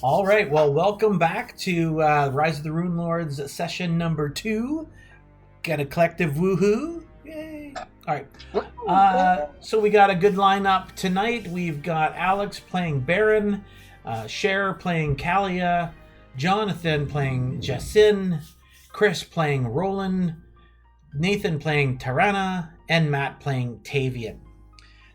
All right, well, welcome back to Rise of the Runelords session number 2. Got a collective woohoo. Yay. All right. So we got a good lineup tonight. We've got Alex playing Baron, Cher playing Kalia, Jonathan playing Jessin, Chris playing Roland, Nathan playing Tarana, and Matt playing Tavian.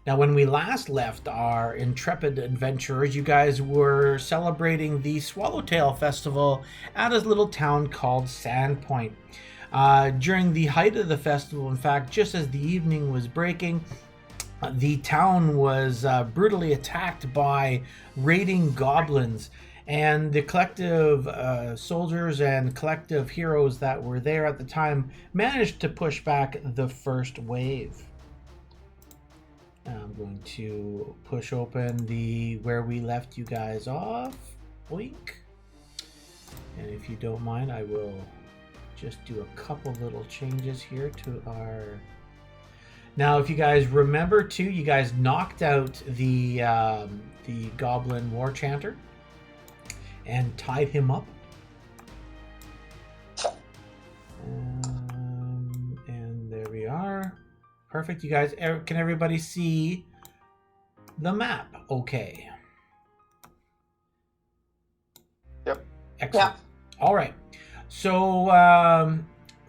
Now, when we last left our intrepid adventurers, you guys were celebrating the Swallowtail Festival at a little town called Sandpoint. During the height of the festival, in fact, just as the evening was breaking, the town was brutally attacked by raiding goblins. And the collective soldiers and collective heroes that were there at the time managed to push back the first wave. I'm going to push open the where we left you guys off. Boink. And if you don't mind, I will just do a couple little changes here to our... Now, if you guys remember too, you guys knocked out the Goblin War Chanter and tied him up. And there we are. Perfect. You guys, can everybody see the map? Okay. Yep. Excellent. Yeah. All right. So,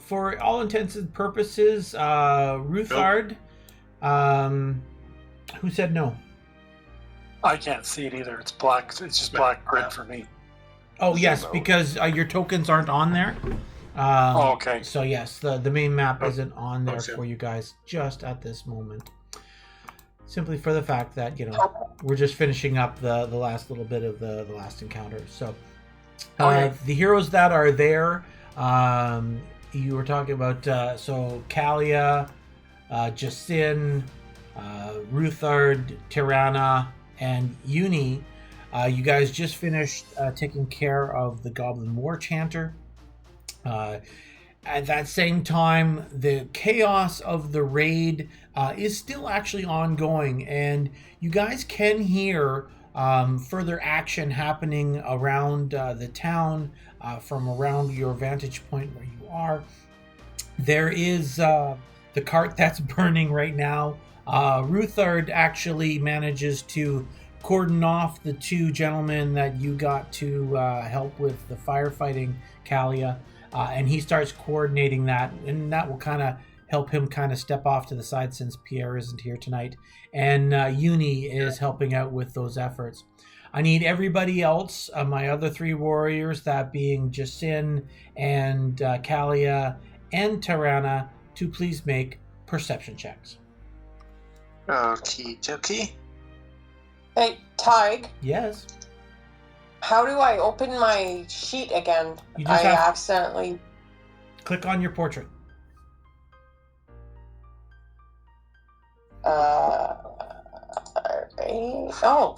for all intents and purposes, Ruthard, who said no? I can't see it either. It's black. It's just black grid for me. Oh, yes, because your tokens aren't on there. Okay. So yes, the main map isn't on there for you guys just at this moment. Simply for the fact that, we're just finishing up the last little bit of the last encounter. So the heroes that are there, you were talking about, so Kalia, Jessin, Ruthard, Tirana, and Uni. You guys just finished taking care of the Goblin War Chanter. At that same time, the chaos of the raid is still actually ongoing, and you guys can hear further action happening around the town from around your vantage point where you are. There is the cart that's burning right now. Ruthard actually manages to cordon off the two gentlemen that you got to help with the firefighting, Kalia. And he starts coordinating that, and that will kind of help him kind of step off to the side since Pierre isn't here tonight. And Uni is helping out with those efforts. I need everybody else, my other 3 warriors, that being Jessin and Kalia and Tarana, to please make perception checks. Okie dokie. Hey, Tig. Yes. How do I open my sheet again? You just accidentally... Click on your portrait. Alright. Oh.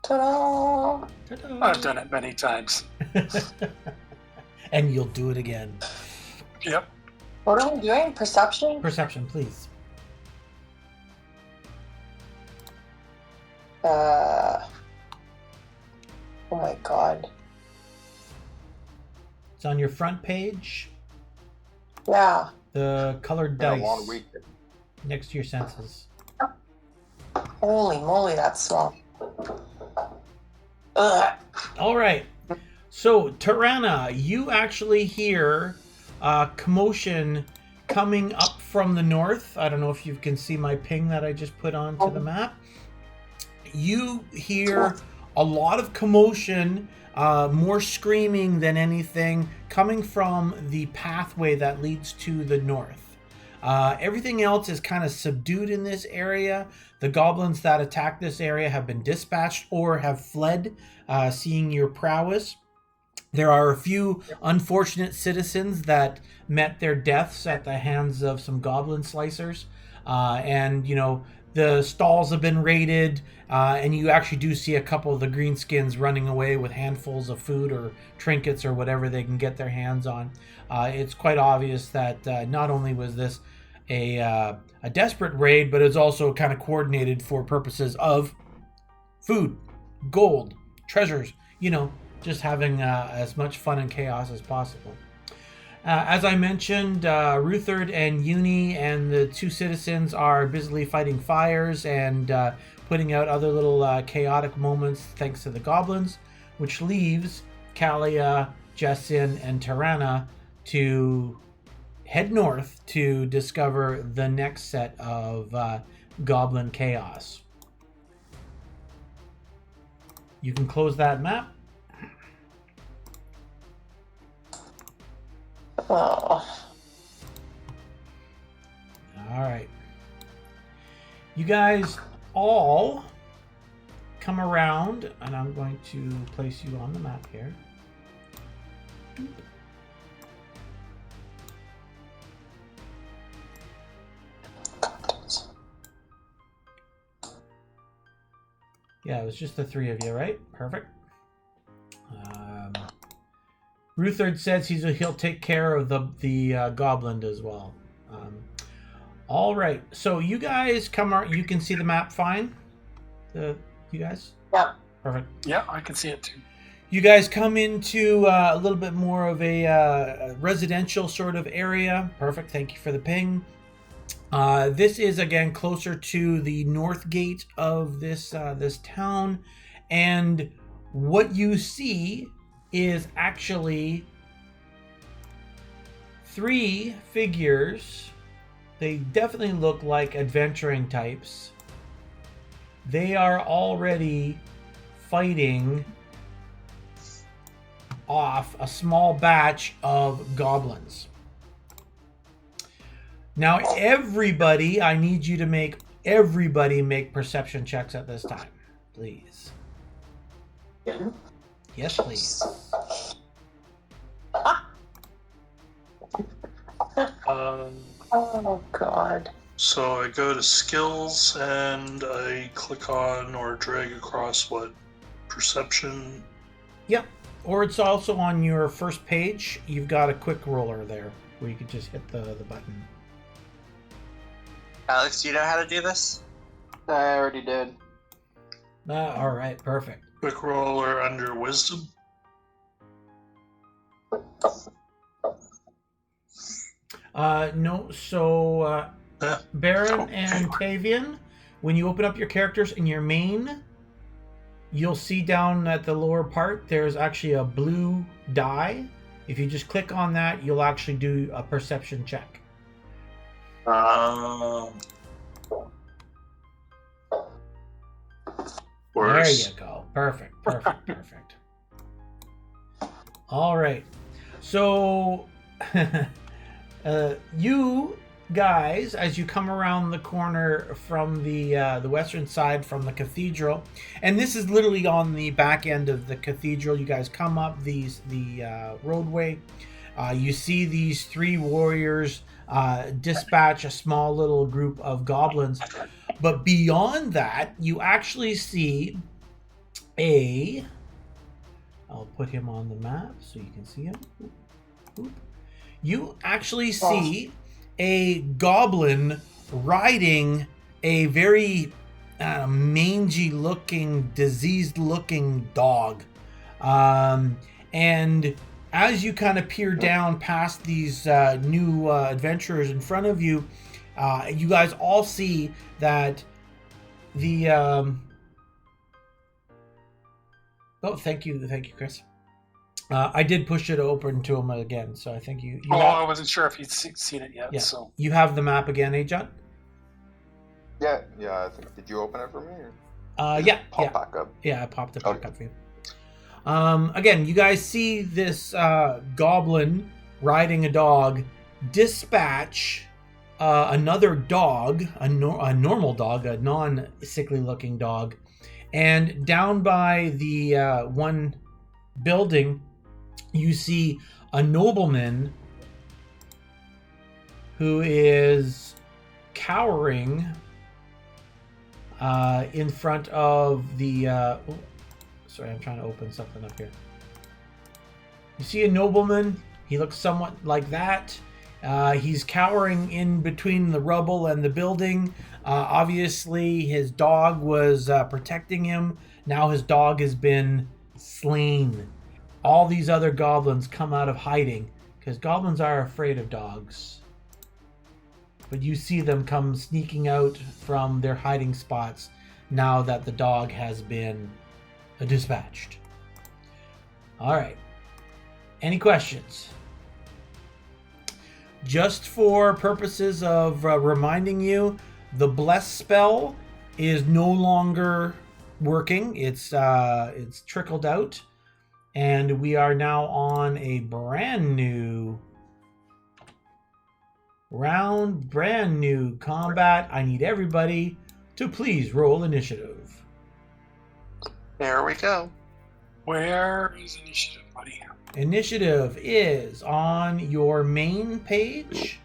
Ta-da! Ta-da. I've done it many times. And you'll do it again. Yep. What am I doing? Perception? Perception, please. Oh my god. It's on your front page. Yeah. The colored Been dice a long week. next to your senses. Holy moly, that's small. Ugh. All right. So, Tarana, you actually hear commotion coming up from the north. I don't know if you can see my ping that I just put onto the map. You hear a lot of commotion, more screaming than anything, coming from the pathway that leads to the north. Everything else is kind of subdued in this area. The goblins that attacked this area have been dispatched or have fled, seeing your prowess. There are a few unfortunate citizens that met their deaths at the hands of some goblin slicers. And, the stalls have been raided, and you actually do see a couple of the greenskins running away with handfuls of food or trinkets or whatever they can get their hands on. It's quite obvious that not only was this a desperate raid, but it's also kind of coordinated for purposes of food, gold, treasures, just having as much fun and chaos as possible. As I mentioned, Ruthard and Uni and the two citizens are busily fighting fires and putting out other little chaotic moments thanks to the goblins, which leaves Kalia, Jessin, and Tirana to head north to discover the next set of goblin chaos. You can close that map. Oh. All right. You guys all come around, and I'm going to place you on the map here. Yeah, it was just the three of you, right? Perfect. Ruthard says he'll take care of the goblin as well. All right, so you guys come out. You can see the map fine. You guys. Yeah. Perfect. Yeah, I can see it too. You guys come into a little bit more of a residential sort of area. Perfect. Thank you for the ping. This is again closer to the north gate of this town, and what you see is actually three figures. They definitely look like adventuring types. They are already fighting off a small batch of goblins. Now, everybody, I need you to make perception checks at this time, please. Yes, please. Oh, God. So I go to skills and I click on or drag across what? Perception? Yep. Or it's also on your first page. You've got a quick roller there where you can just hit the button. Alex, do you know how to do this? I already did. All right, perfect. Quick roller under wisdom? No, so Baron and Tavian, when you open up your characters in your main, you'll see down at the lower part, there's actually a blue die. If you just click on that, you'll actually do a perception check. There you go. Perfect. All right. So, you guys, as you come around the corner from the western side from the cathedral, and this is literally on the back end of the cathedral. You guys come up the roadway. You see these three warriors dispatch a small little group of goblins. But beyond that, you actually see I'll put him on the map so you can see him. Oop. You actually see a goblin riding a very mangy-looking, diseased-looking dog. And as you kind of peer down past these new adventurers in front of you, you guys all see that the thank you, Chris. I did push it open to him again, so I think you I wasn't sure if you'd seen it yet. Yeah. So You have the map again, John? Yeah. I think. Did you open it for me? Or Yeah. pop back up. Yeah, I popped it back up for you. Again, you guys see this goblin riding a dog dispatch another dog, a normal dog, a non-sickly looking dog, and down by the one building, you see a nobleman who is cowering in front of the sorry, I'm trying to open something up here. You see a nobleman. He looks somewhat like that. He's cowering in between the rubble and the building. Obviously, his dog was protecting him. Now his dog has been slain. all these other goblins come out of hiding, because goblins are afraid of dogs. But you see them come sneaking out from their hiding spots now that the dog has been dispatched. All right. Any questions? Just for purposes of reminding you, the bless spell is no longer working. It's trickled out, and we are now on a brand new round, brand new combat. I need everybody to please roll initiative. There we go. Where is initiative, buddy? Initiative is on your main page,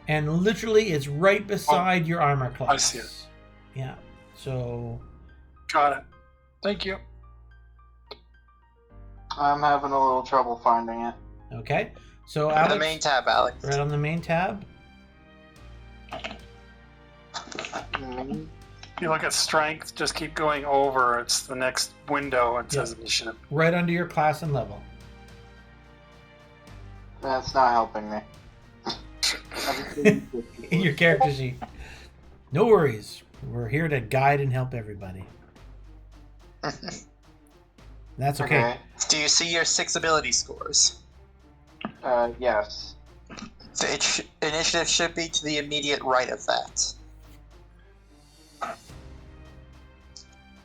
and literally it's right beside your armor class. I see it. Yeah. So. Got it. Thank you. I'm having a little trouble finding it. Okay. So On Alex, the main tab, Alex. right on the main tab. You look at strength, just keep going over. It's the next window. It says initiative. Right under your class and level. That's not helping me. In your character sheet. No worries. We're here to guide and help everybody. That's okay. Do you see your 6 ability scores? Yes. The initiative should be to the immediate right of that.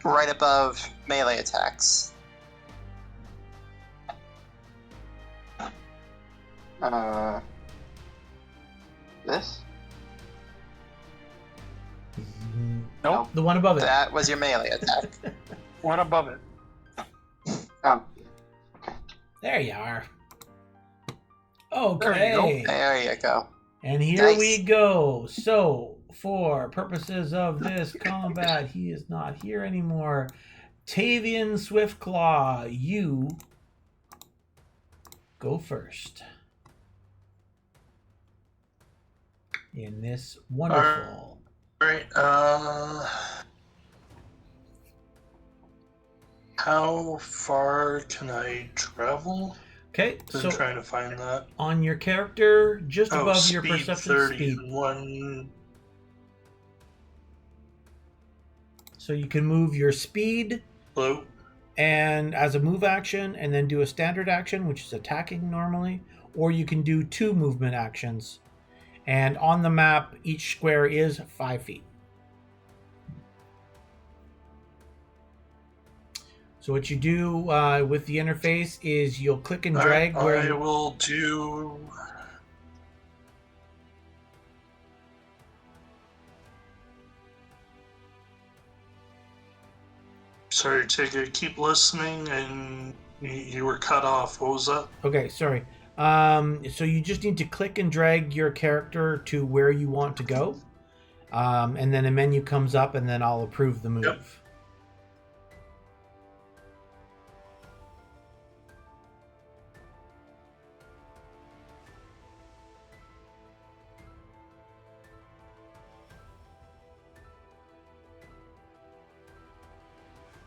Right above melee attacks. This? Nope. The one above it. That was your melee attack. One above it. Oh. There you are. There you go. Okay. There you go. And here Nice. we go. So, for purposes of this combat, he is not here anymore. Tavian Swiftclaw, you go first. In this wonderful. Alright, how far can I travel? Okay, I'm so trying to find that. on your character, just above your speed perception 30 speed. and one. So you can move your speed Hello? and as a move action, and then do a standard action, which is attacking normally, or you can do 2 movement actions. And on the map, each square is 5 feet. So what you do with the interface is you'll click and drag where I will do. Sorry, Tigger, keep listening, and you were cut off. What was that? Okay, sorry. So you just need to click and drag your character to where you want to go. And then a menu comes up, and then I'll approve the move. Yep.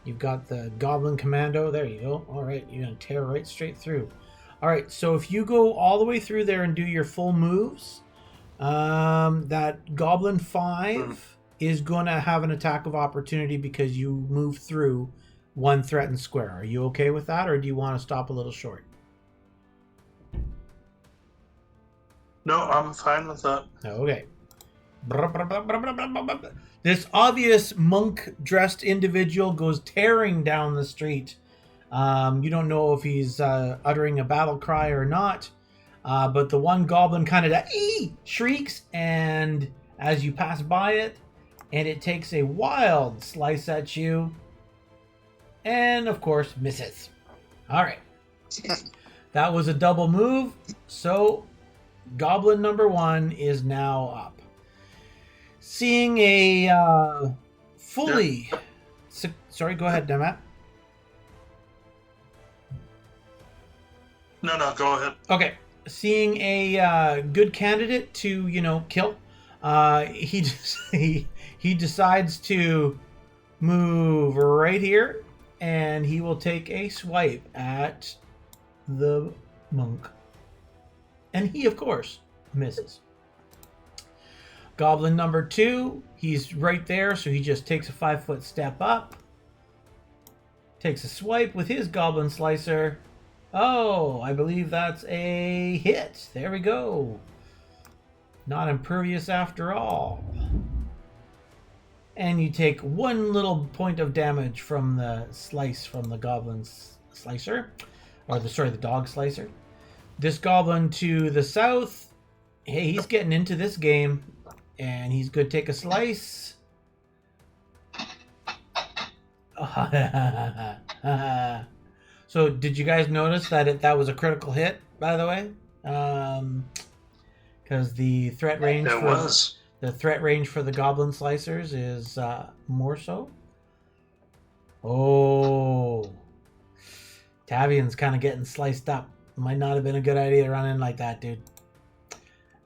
You've got the Goblin Commando. There you go. All right, you're going to tear right straight through. All right, so if you go all the way through there and do your full moves, that Goblin 5 is going to have an attack of opportunity because you move through one threatened square. Are you okay with that, or do you want to stop a little short? No, I'm fine with that. Okay. This obvious monk-dressed individual goes tearing down the street. You don't know if he's uttering a battle cry or not, but the one goblin kind of shrieks, and as you pass by it, and it takes a wild slice at you, and of course misses. All right. That was a double move, so goblin number 1 is now up. Seeing a fully... Sorry, go ahead, Matt. No, go ahead. Okay. Seeing a good candidate to, kill, he decides to move right here, and he will take a swipe at the monk. And he, of course, misses. Goblin number 2, he's right there, so he just takes a 5-foot step up. Takes a swipe with his goblin slicer. Oh, I believe that's a hit. There we go. Not impervious after all. And you take 1 little point of damage from the slice from the goblin's slicer. Or the dog slicer. This goblin to the south, hey, he's getting into this game. And he's going to take a slice. So did you guys notice that that was a critical hit, by the way? Because the threat range the threat range for the goblin slicers is more so. Oh, Tavian's kind of getting sliced up. Might not have been a good idea to run in like that, dude.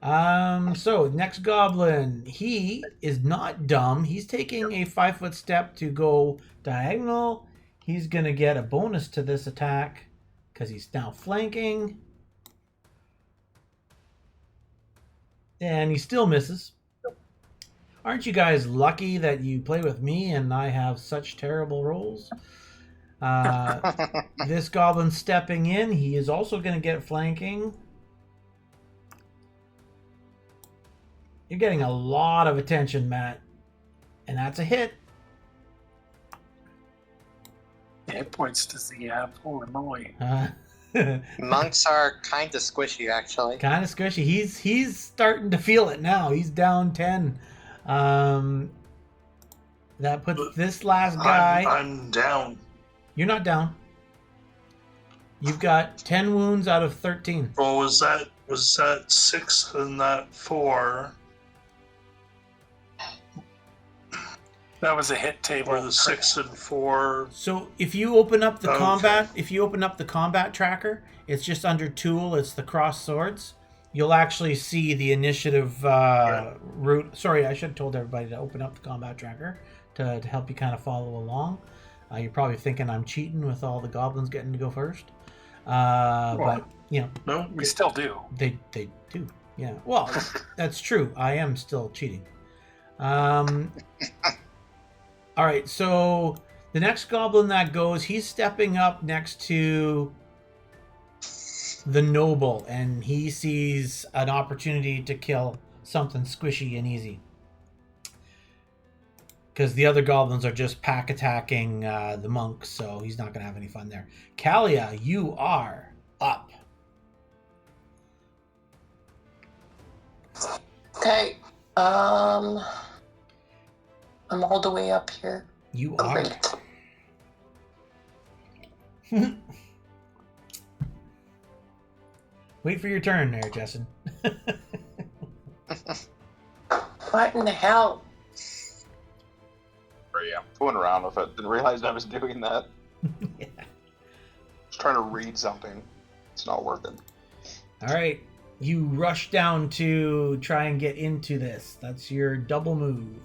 So next goblin, he is not dumb. He's taking a 5-foot step to go diagonal. He's gonna get a bonus to this attack because he's now flanking. And he still misses. Aren't you guys lucky that you play with me and I have such terrible rolls? This goblin stepping in, he is also going to get flanking. You're getting a lot of attention, Matt. And that's a hit. It points to the apple and Molly. Monks are kind of squishy, actually. Kind of squishy. He's starting to feel it now. He's down 10. That puts this last guy. I'm down. You're not down. You've got 10 wounds out of 13. Well, was that 6 and that 4? That was a hit table. Or the 6 and 4? So if you open up the combat tracker, it's just under tool. It's the cross swords. You'll actually see the initiative route. Sorry, I should have told everybody to open up the combat tracker to help you kind of follow along. You're probably thinking I'm cheating with all the goblins getting to go first. But, you know. No, we still do. They do. Yeah. Well, that's true. I am still cheating. All right, so the next goblin that goes, he's stepping up next to the noble, and he sees an opportunity to kill something squishy and easy. Because the other goblins are just pack attacking the monks, so he's not going to have any fun there. Kalia, you are up. Okay. I'm all the way up here. You are. Great. Wait for your turn there, Jessen. What in the hell? Yeah, I'm fooling around with it. Didn't realize I was doing that. Yeah. Just trying to read something. It's not working. All right. You rush down to try and get into this. That's your double move.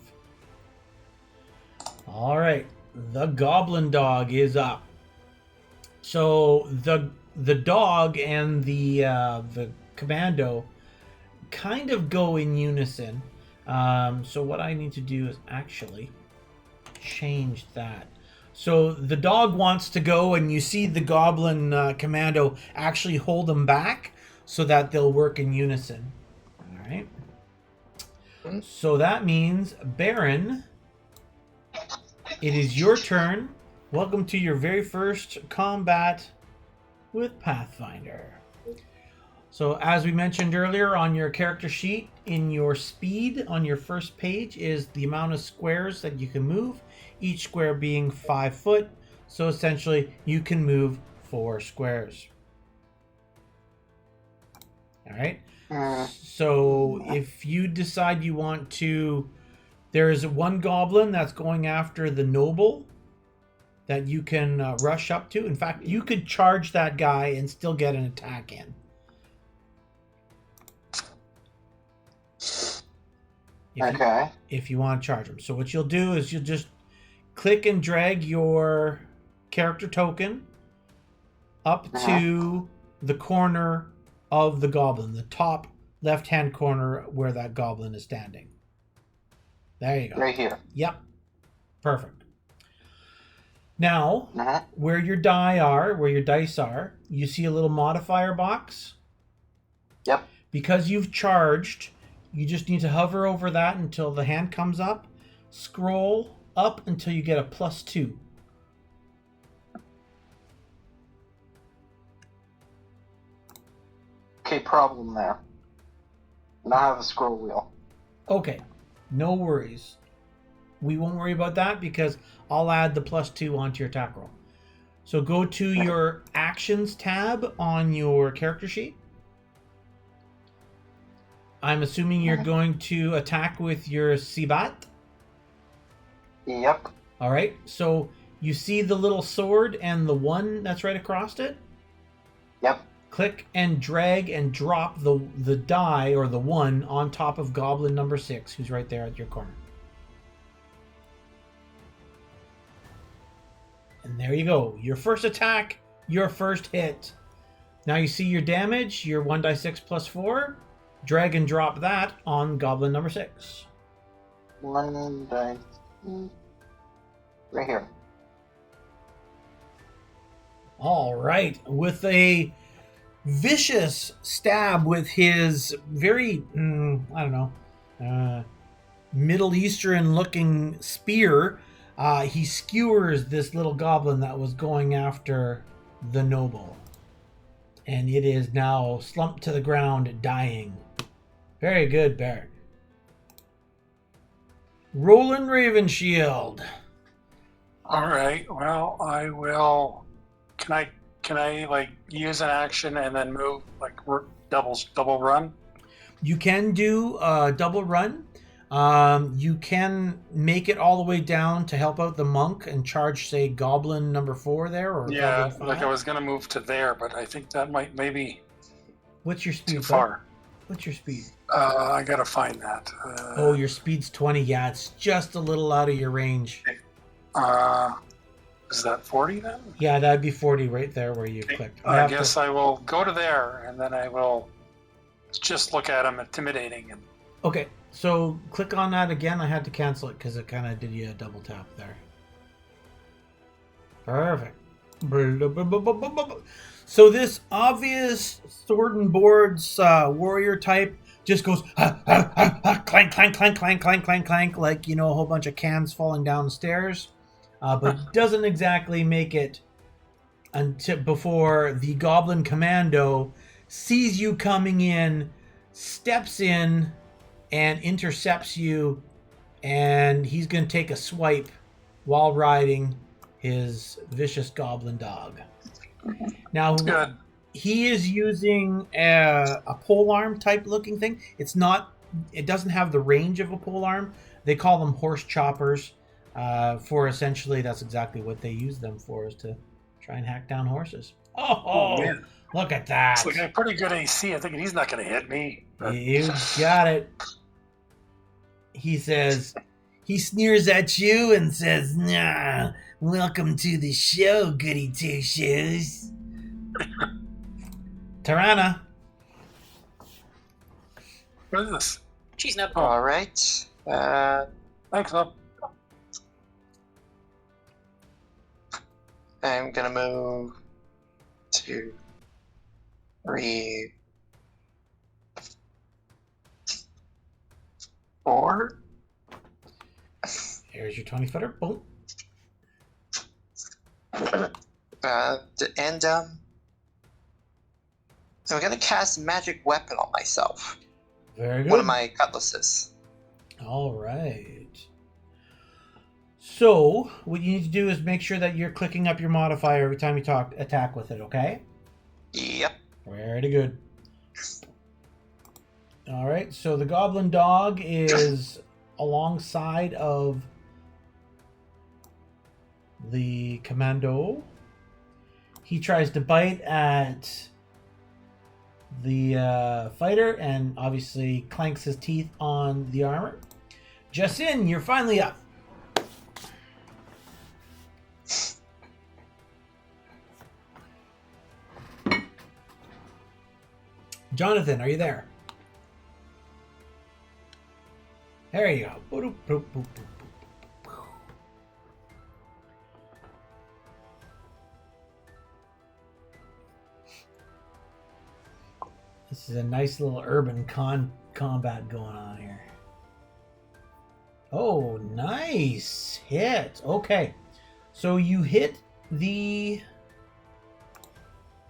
All right. The goblin dog is up. So the dog and the commando kind of go in unison. So what I need to do is actually change that. So the dog wants to go, and you see the goblin commando actually hold them back so that they'll work in unison. All right. So that means, Baron, it is your turn. Welcome to your very first combat with Pathfinder. So as we mentioned earlier, on your character sheet, in your speed on your first page is the amount of squares that you can move, each square being 5 foot. So essentially you can move 4 squares. All right. So if you decide you want to, there's one goblin that's going after the noble that you can rush up to. In fact, you could charge that guy and still get an attack in. If you want to charge him. So what you'll do is you'll just click and drag your character token up to the corner of the goblin, the top left-hand corner where that goblin is standing. There you go. Right here. Yep. Perfect. Now, Uh-huh. where your dice are, you see a little modifier box. Yep. Because you've charged, you just need to hover over that until the hand comes up. Scroll up until you get a +2. Okay, problem there. And I have a scroll wheel. Okay, no worries. We won't worry about that because I'll add the +2 onto your attack roll. So go to your actions tab on your character sheet. I'm assuming you're going to attack with your Sibat. Yep. All right, so you see the little sword and the 1 that's right across it? Yep. Click and drag and drop the die or the 1 on top of goblin number 6, who's right there at your corner. And there you go. Your first attack, your first hit. Now you see your damage, your 1d6 +4. Drag and drop that on goblin number 6. 1 dice. Right here. All right. With a vicious stab with his very, Middle Eastern looking spear, he skewers this little goblin that was going after the noble. And it is now slumped to the ground, dying. Very good, Barrett. Roland Ravenshield. All right. Well, I will. Can I like use an action and then move like double run? You can do a double run. You can make it all the way down to help out the monk and charge, say, goblin number 4 there, or Yeah, goblin 5. like I was gonna move to there, but I think that might maybe What's your speed? too far. What's your speed? I gotta find that. Oh, your speed's 20. Yeah, it's just a little out of your range. Is that 40 then? Yeah, that'd be 40 right there where you clicked. I guess I will go to there and then I will just look at him, intimidating him. Okay, so click on that again. I had to cancel it because it kind of did you a double tap there. Perfect. So this obvious sword and boards warrior type just goes clank, clank, clank, clank, clank, clank, clank, like, a whole bunch of cans falling down the stairs, but doesn't exactly make it until before the goblin commando sees you coming in, steps in, and intercepts you, and he's going to take a swipe while riding his vicious goblin dog. Now, Good. he is using a polearm type looking thing. It doesn't have the range of a polearm. They call them horse choppers. For essentially, that's exactly what they use them for, is to try and hack down horses. Oh, man. Look at that. It's like a pretty good AC. I think he's not going to hit me. But... You got it. He sneers at you and says, "Nah, welcome to the show, goody two shoes." Tirana. What is this? Cheese nut. All right. Thanks, up. I'm gonna move 2, 3, 4. Here's your 20-footer. Boom. And so I'm gonna cast magic weapon on myself. Very good. One of my cutlasses. All right. So what you need to do is make sure that you're clicking up your modifier every time you attack with it, okay? Yep. Very good. All right, so the goblin dog is alongside of the commando. He tries to bite at the fighter and obviously clanks his teeth on the armor. Justin, you're finally up. Jonathan, are you there? There you go. Boop, boop, boop, boop. This is a nice little urban combat going on here. Oh, nice hit. Okay. So you hit the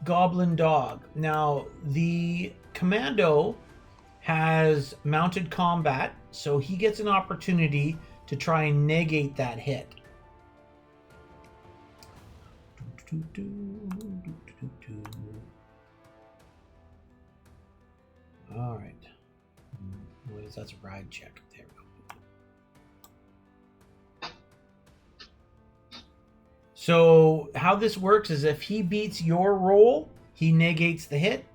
goblin dog. Now, the commando has mounted combat, so he gets an opportunity to try and negate that hit. All right. What is that's a ride check? There we go. So how this works is if he beats your roll, he negates the hit.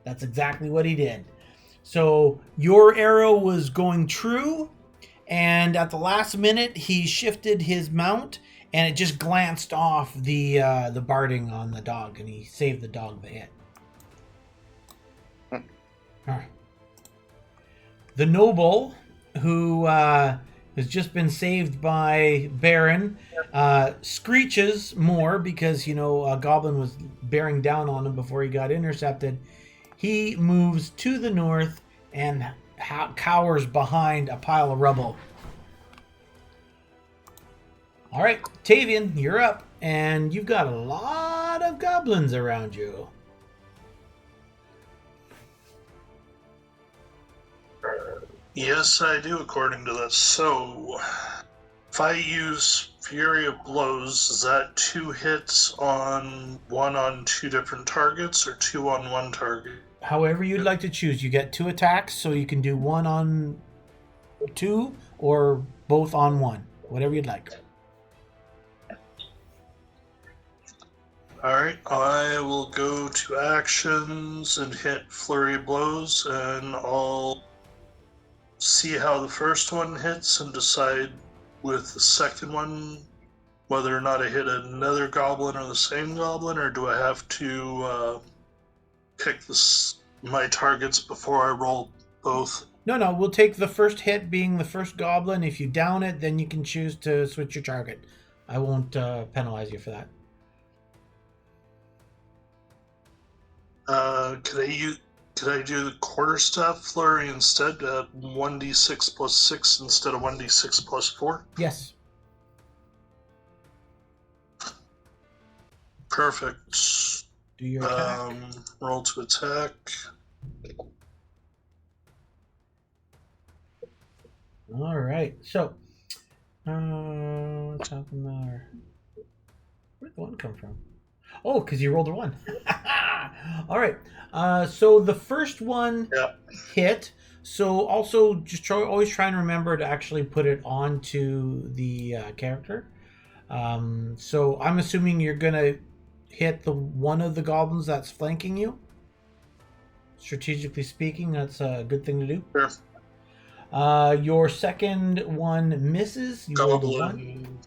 That's exactly what he did. So your arrow was going true, and at the last minute he shifted his mount, and it just glanced off the barding on the dog, and he saved the dog the hit. The noble, who has just been saved by Baron, screeches more because, you know, a goblin was bearing down on him before he got intercepted. He moves to the north and cowers behind a pile of rubble. All right, Tavian, you're up, and you've got a lot of goblins around you. Yes, I do, according to this. So, if I use Fury of Blows, is that 2 hits on 1 on 2 different targets, or 2 on 1 target? However you'd like to choose. You get 2 attacks, so you can do 1 on 2 or both on 1. Whatever you'd like. Alright, I will go to actions and hit Flurry of Blows, and I'll see how the first one hits and decide with the second one whether or not I hit another goblin or the same goblin, or do I have to pick my targets before I roll both? No, we'll take the first hit being the first goblin. If you down it, then you can choose to switch your target. I won't penalize you for that. Could I do the quarterstaff flurry instead? 1d6 plus 6 instead of 1d6 plus 4? Yes. Perfect. Do your attack. Roll to attack. All right. So, what's happened there? Where'd the 1 come from? Oh, because you rolled a 1. All right. So the first one hit. So also just always try and remember to actually put it onto the character. So I'm assuming you're gonna hit the one of the goblins that's flanking you. Strategically speaking, that's a good thing to do. Sure. Your second one misses. You rolled a 1.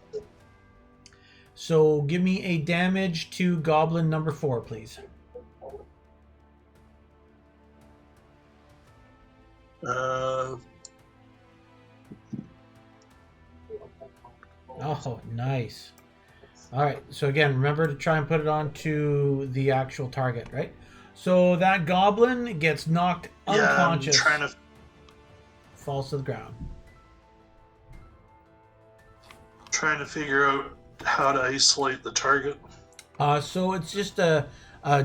So give me a damage to goblin number 4, please. Oh, nice. All right. So again, remember to try and put it onto the actual target, right? So that goblin gets knocked unconscious. I'm trying to... Falls to the ground. Trying to figure out how to isolate the target. So it's just a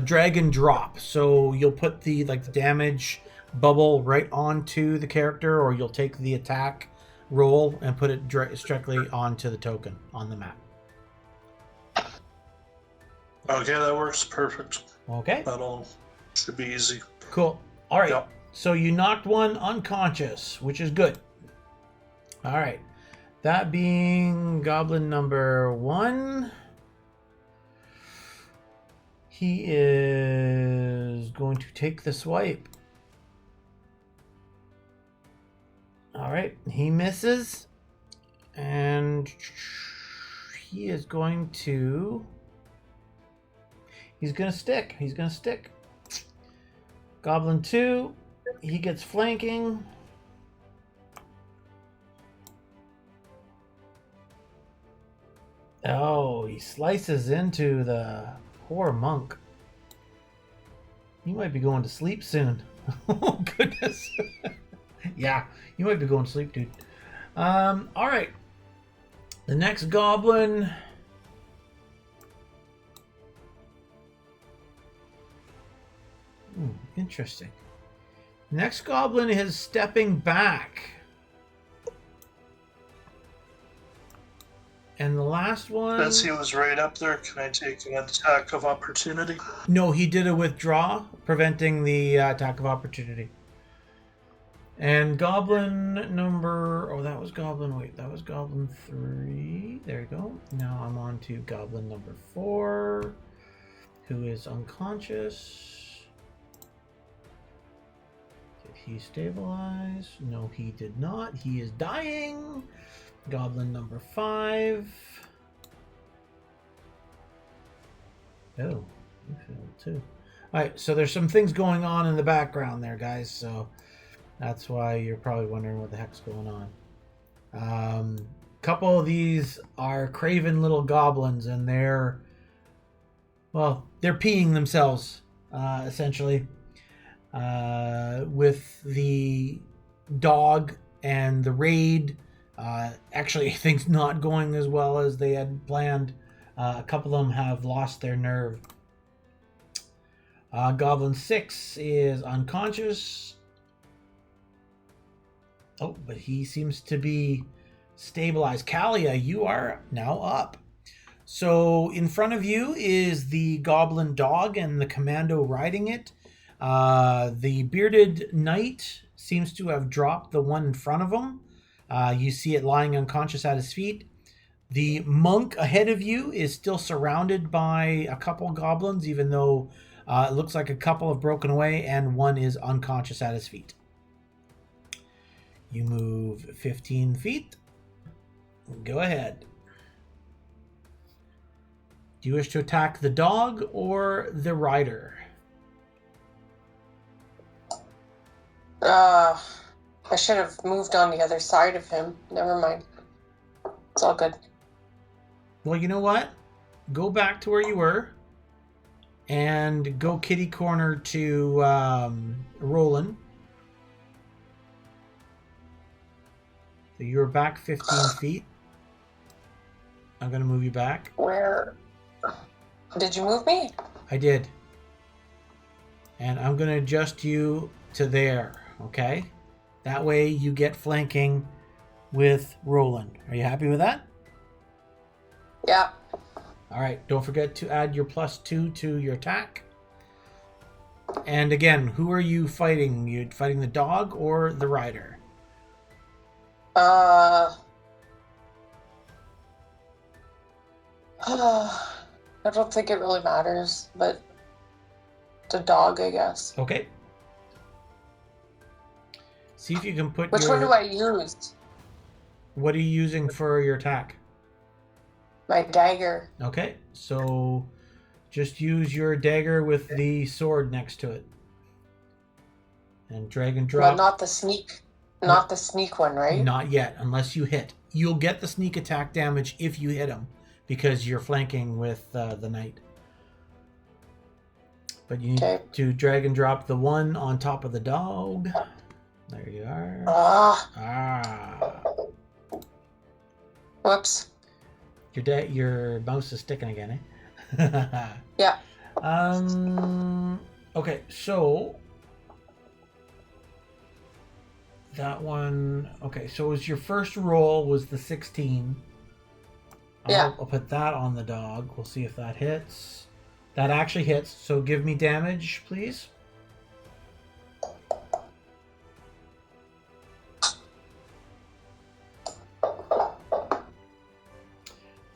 drag and drop. So you'll put the damage bubble right onto the character, or you'll take the attack roll and put it directly onto the token on the map. Okay, that works perfect. Okay. That'll should be easy. Cool. All right. Yep. So you knocked one unconscious, which is good. All right. That being goblin number 1. He is going to take the swipe. All right. He misses. And he is going to... He's going to stick. Goblin 2, he gets flanking. Oh, he slices into the poor monk. You might be going to sleep soon. Oh, goodness. Yeah, you might be going to sleep, dude. All right. The next goblin. Interesting. Next goblin is stepping back. And the last one... Betsy was right up there. Can I take an attack of opportunity? No, he did a withdraw, preventing the attack of opportunity. And goblin number... Oh, that was goblin... Wait, that was goblin 3. There you go. Now I'm on to goblin number 4, who is unconscious. Did he stabilize? No, he did not. He is dying. Goblin number 5. Oh, you failed too. Alright, so there's some things going on in the background there, guys, so that's why you're probably wondering what the heck's going on. Couple of these are craven little goblins, and they're peeing themselves, essentially, with the dog and the raid. Actually, things not going as well as they had planned. A couple of them have lost their nerve. Goblin 6 is unconscious. Oh, but he seems to be stabilized. Kalia, you are now up. So in front of you is the goblin dog and the commando riding it. The bearded knight seems to have dropped the one in front of him. You see it lying unconscious at his feet. The monk ahead of you is still surrounded by a couple goblins, even though it looks like a couple have broken away and one is unconscious at his feet. You move 15 feet. Go ahead. Do you wish to attack the dog or the rider? I should have moved on the other side of him. Never mind. It's all good. Well, you know what? Go back to where you were and go kitty corner to Roland. So you're back 15 feet. I'm going to move you back. Where? Did you move me? I did. And I'm going to adjust you to there, okay? That way you get flanking with Roland. Are you happy with that? Yeah. All right. Don't forget to add your +2 to your attack. And again, who are you fighting? You fighting the dog or the rider? I don't think it really matters, but the dog, I guess. Okay. See if you can put Which one do I use? What are you using for your attack? My dagger. Okay, so just use your dagger with the sword next to it. And drag and drop. Well, not the sneak one, right? Not yet, unless you hit. You'll get the sneak attack damage if you hit him, because you're flanking with the knight. But you need to drag and drop the one on top of the dog. There you are. Whoops. Your mouse is sticking again, eh? Yeah. Okay, so that one. Okay, so was your first roll was the 16. Yeah. I'll put that on the dog. We'll see if that hits. That actually hits. So give me damage, please.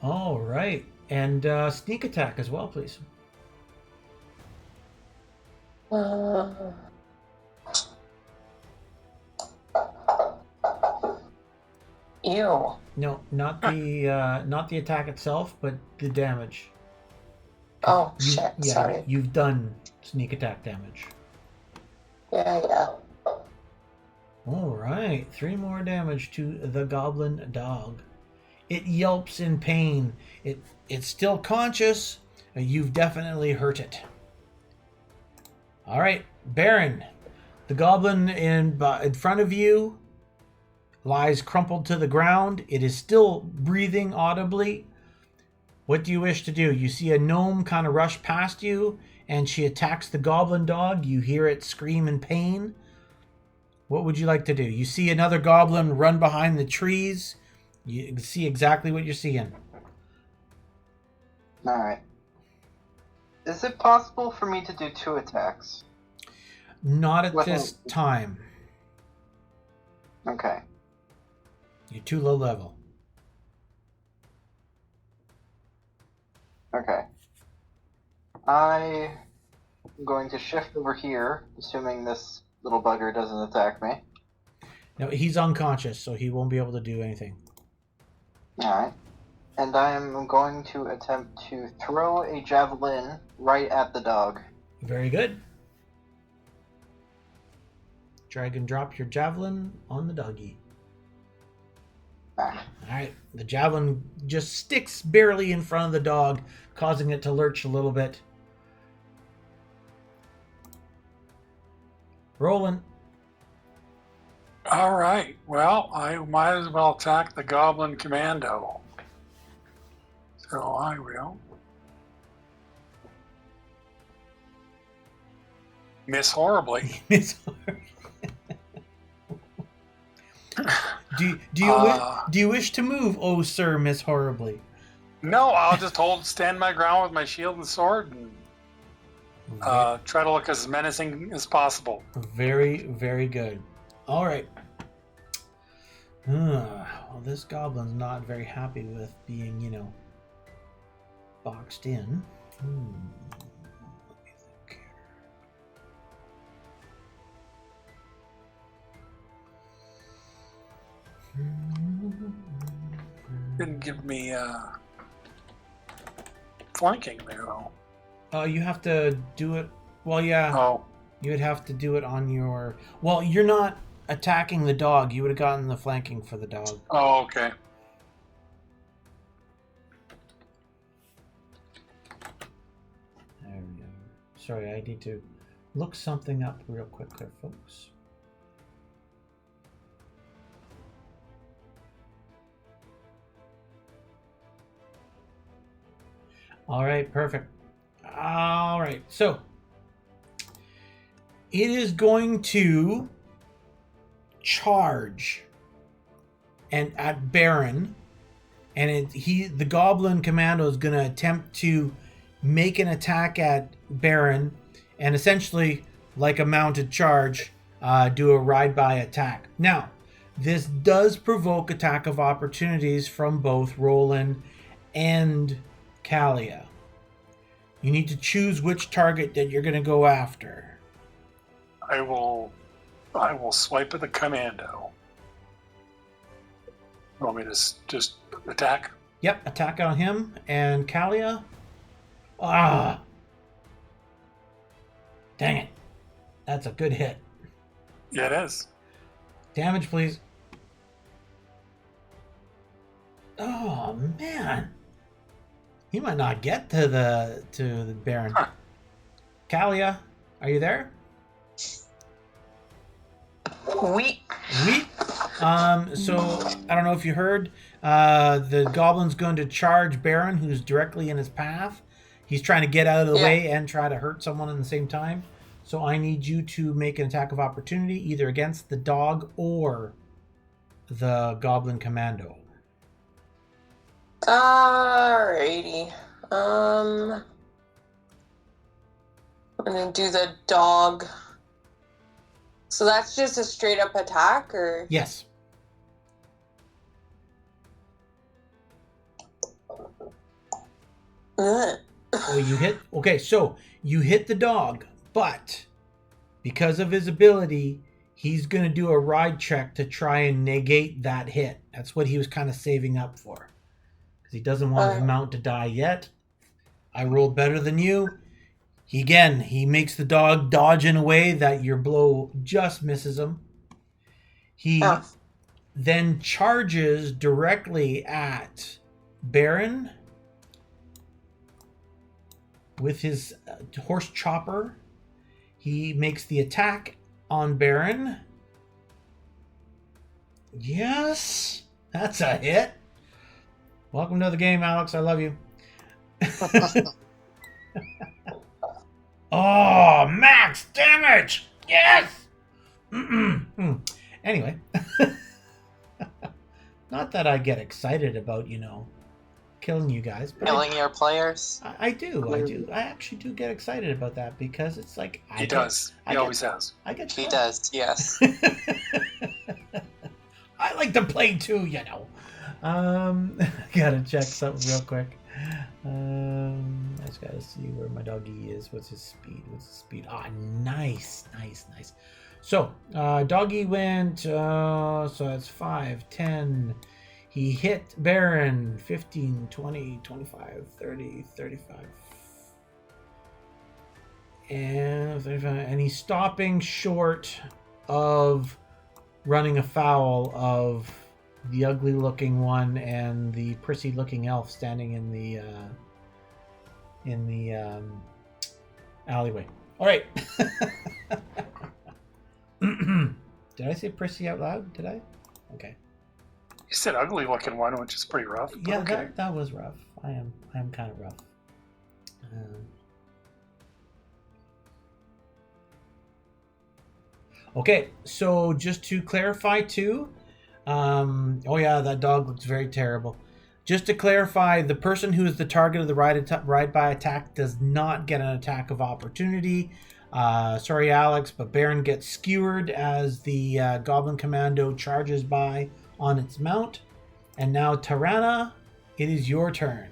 All right, and sneak attack as well, please. Ew. No, not the attack itself, but the damage. Oh shit! Sorry. You've done sneak attack damage. Yeah. All right, 3 more damage to the goblin dog. It yelps in pain. It's still conscious. You've definitely hurt it. All right, Baron. The goblin in front of you lies crumpled to the ground. It is still breathing audibly. What do you wish to do? You see a gnome kind of rush past you, and she attacks the goblin dog. You hear it scream in pain. What would you like to do? You see another goblin run behind the trees. You see exactly what you're seeing. Alright. Is it possible for me to do 2 attacks? Not at this time. Okay. You're too low level. Okay. I'm going to shift over here, assuming this little bugger doesn't attack me. No, he's unconscious, so he won't be able to do anything. Alright. And I am going to attempt to throw a javelin right at the dog. Very good. Drag and drop your javelin on the doggy. Ah. Alright, the javelin just sticks barely in front of the dog, causing it to lurch a little bit. Rolling. All right. Well, I might as well attack the goblin commando. So I will. Miss horribly. Do you wish to move, oh sir, Miss Horribly? No, I'll just stand my ground with my shield and sword and try to look as menacing as possible. Very, very good. All right. Well, this goblin's not very happy with being, boxed in. Let me think here. Didn't give me flanking there, though. You have to do it. Well, yeah. Oh. You would have to do it on your. Well, you're not attacking the dog. You would have gotten the flanking for the dog. Oh, okay. There we go. Sorry, I need to look something up real quick there, folks. All right, perfect. All right, so it is going to charge and at Baron, and the Goblin Commando is going to attempt to make an attack at Baron, and essentially, like a mounted charge, do a ride-by attack. Now, this does provoke attack of opportunities from both Roland and Kalia. You need to choose which target that you're going to go after. I will swipe at the commando. You want me to just attack? Yep, attack on him and Kalia. Dang it. That's a good hit. Yeah, it is. Damage, please. Oh, man. He might not get to the Baron. Huh. Kalia, are you there? We. So I don't know if you heard. The goblin's going to charge Baron, who's directly in his path. He's trying to get out of the way and try to hurt someone at the same time. So I need you to make an attack of opportunity, either against the dog or the Goblin Commando. Alrighty. I'm gonna do the dog. So that's just a straight up attack, or? Yes. Ugh. Oh, you hit? Okay, so you hit the dog, but because of his ability, he's going to do a ride check to try and negate that hit. That's what he was kind of saving up for. Because he doesn't want his mount to die yet. I rolled better than you. He makes the dog dodge in a way that your blow just misses him. He Oh. then charges directly at Baron with his horse chopper. He makes the attack on Baron. Yes, that's a hit. Welcome to the game, Alex. I love you. Oh, max damage! Yes! Anyway. Not that I get excited about, killing you guys. But Killing your players? I do. I actually do get excited about that because it's like... He does. He always has. I get He fun. does, yes. I like to play too, Gotta check something real quick. I just gotta see where my doggy is. What's his speed? Ah, nice. So, doggy went, so that's 5, 10. He hit Baron 15, 20, 25, 30, 35. And 35. And he's stopping short of running afoul of the ugly looking one and the prissy looking elf standing in the alleyway. All right. Did I say prissy out loud? Did I? Okay. You said ugly looking one, which is pretty rough. Yeah, okay. that was rough. I am kind of rough. Okay, so just to clarify too, oh yeah, that dog looks very terrible. Just to clarify, the person who is the target of the ride-by attack does not get an attack of opportunity. Sorry, Alex, but Baron gets skewered as the Goblin Commando charges by on its mount. And now, Tirana, it is your turn.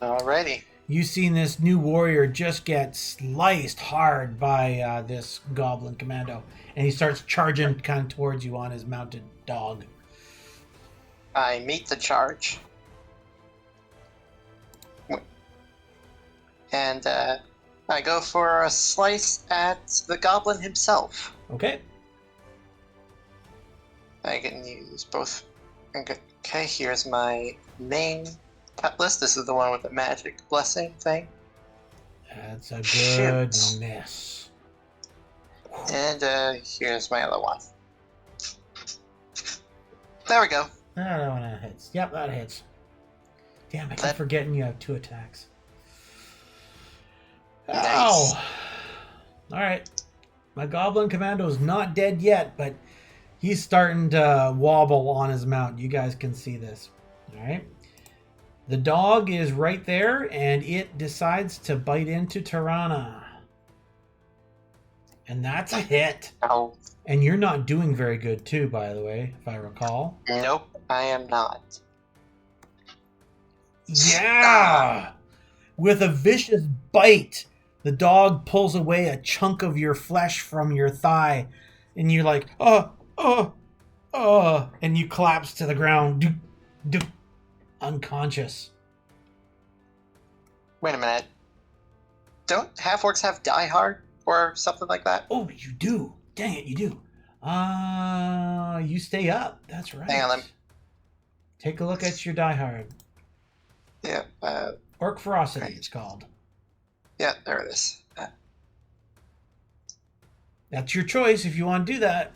Alrighty. You've seen this new warrior just get sliced hard by this Goblin Commando. And he starts charging kind of towards you on his mounted dog. I meet the charge. And I go for a slice at the goblin himself. Okay. I can use both. Okay, here's my main cut list. This is the one with the magic blessing thing. That's a good miss. And here's my other one. There we go. That one hits. Yep, that hits. Damn, I keep That- forgetting you have 2 attacks. Nice. Ow! Alright. My Goblin Commando is not dead yet, but he's starting to wobble on his mount. You guys can see this. Alright. The dog is right there, and it decides to bite into Tirana. And that's a hit. Oh, And you're not doing very good too, by the way, if I recall. nope, I am not. Yeah! With a vicious bite, the dog pulls away a chunk of your flesh from your thigh, and you're like, and you collapse to the ground, unconscious. Wait a minute. Don't half-orcs have Die Hard or something like that? Oh, you do. Dang it, you do. You stay up. That's right. Hang on, Take a look at your Die Hard. Yeah, Orc Ferocity, it's called. yeah, there it is. That's your choice if you want to do that.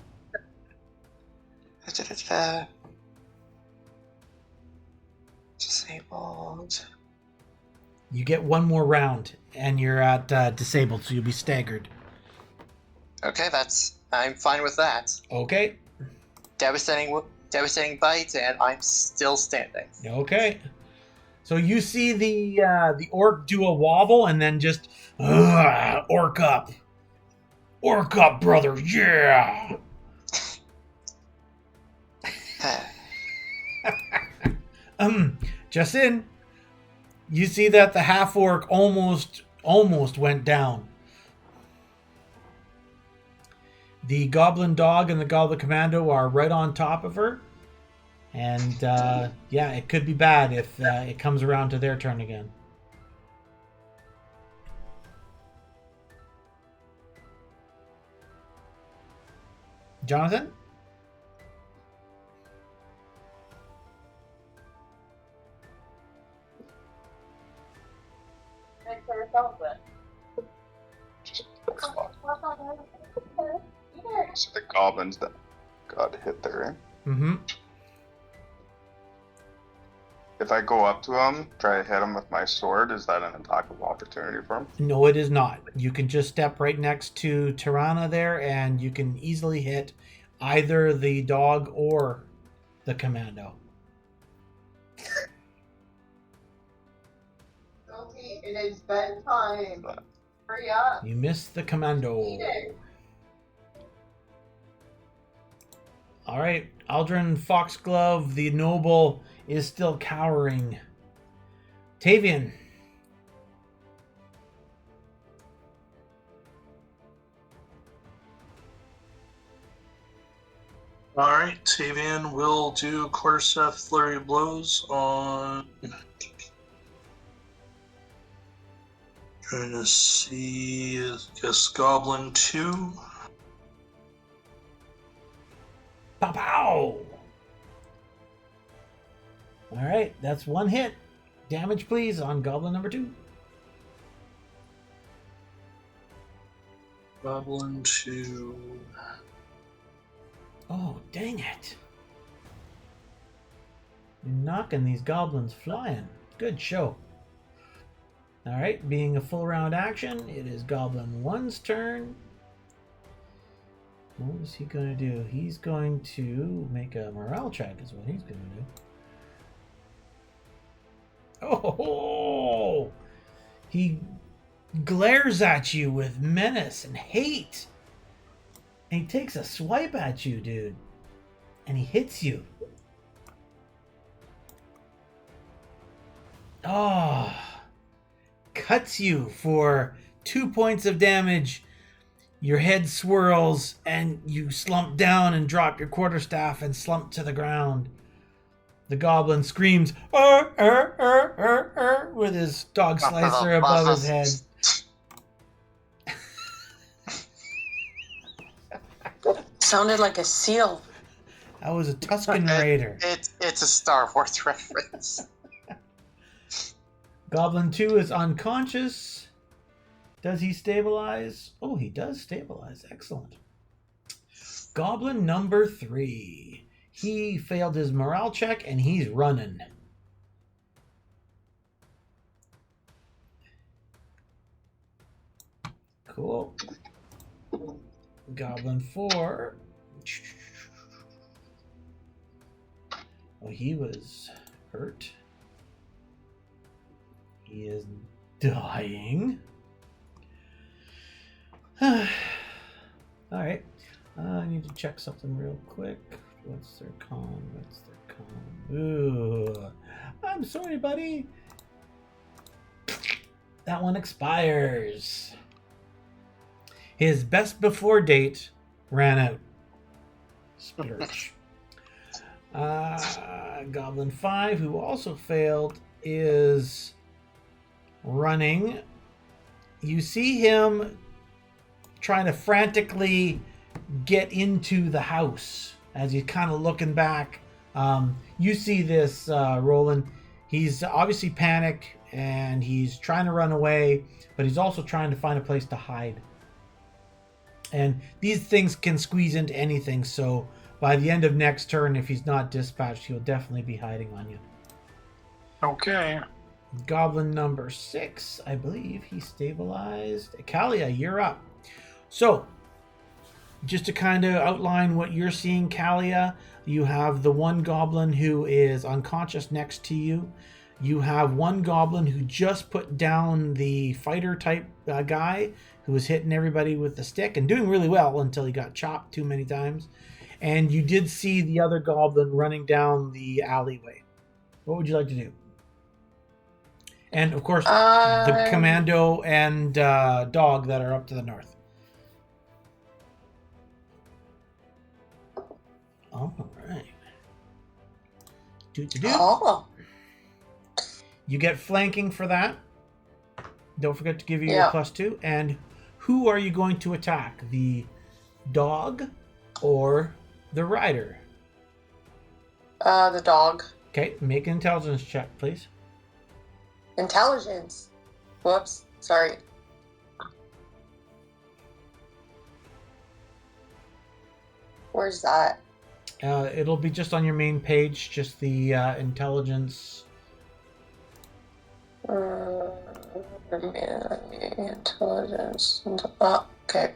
Disabled. You get one more round, and you're at disabled, so you'll be staggered. Okay, I'm fine with that. Okay. Devastating bite, and I'm still standing. Okay. So you see the orc do a wobble, and then just orc up. Orc up, brother. Yeah. Justin, you see that the half orc almost went down. The goblin dog and the goblin commando are right on top of her. And yeah, it could be bad if it comes around to their turn again. Jonathan? So the goblins that got hit there, eh? Mm-hmm. If I go up to him, try to hit him with my sword, is that an attack of opportunity for him? No, it is not. You can just step right next to Tirana there, and you can easily hit either the dog or the commando. Sophie, it is bedtime. Hurry up. You missed the commando. Eat it. All right, Aldrin Foxglove, the noble, is still cowering. Tavian. Alright, Tavian will do Quarterstaff Flurry of Blows on... Trying to see, I guess, Goblin 2. Pow pow! All right, that's one hit. Damage, please, on Goblin number 2. Goblin 2. Oh, dang it. You're knocking these goblins flying. Good show. All right, being a full round action, it is Goblin 1's turn. What is he going to do? He's going to make a morale check is what he's going to do. Oh! He glares at you with menace and hate. And he takes a swipe at you, dude. And he hits you. Oh. Cuts you for 2 points of damage. Your head swirls and you slump down and drop your quarterstaff and slump to the ground. The goblin screams with his dog slicer above his head. Sounded like a seal. That was a Tusken Raider. It's a Star Wars reference. Goblin 2 is unconscious. Does he stabilize? Oh, he does stabilize. Excellent. Goblin number 3. He failed his morale check and he's running. Cool. Goblin 4. Well, he was hurt. He is dying. All right. I need to check something real quick. What's their con? What's their con? Ooh. I'm sorry, buddy. That one expires. His best before date ran out. Splurge. Goblin 5, who also failed, is running. You see him trying to frantically get into the house as he's kind of looking back. You see this, Roland. He's obviously panicked and he's trying to run away, but he's also trying to find a place to hide. And these things can squeeze into anything, so by the end of next turn, if he's not dispatched, he'll definitely be hiding on you. Okay. Goblin number 6, I believe he stabilized. Kalia, you're up. So, just to kind of outline what you're seeing, Kalia, you have the one goblin who is unconscious next to you. You have one goblin who just put down the fighter type guy who was hitting everybody with the stick and doing really well until he got chopped too many times. And you did see the other goblin running down the alleyway. What would you like to do? And, of course, the commando and dog that are up to the north. All right. Oh. You get flanking for that. Don't forget to give you your +2. And who are you going to attack? The dog or the rider? The dog. Okay, make an intelligence check, please. Intelligence. Whoops. Sorry. Where's that? It'll be just on your main page, just the intelligence. Intelligence. Oh, okay.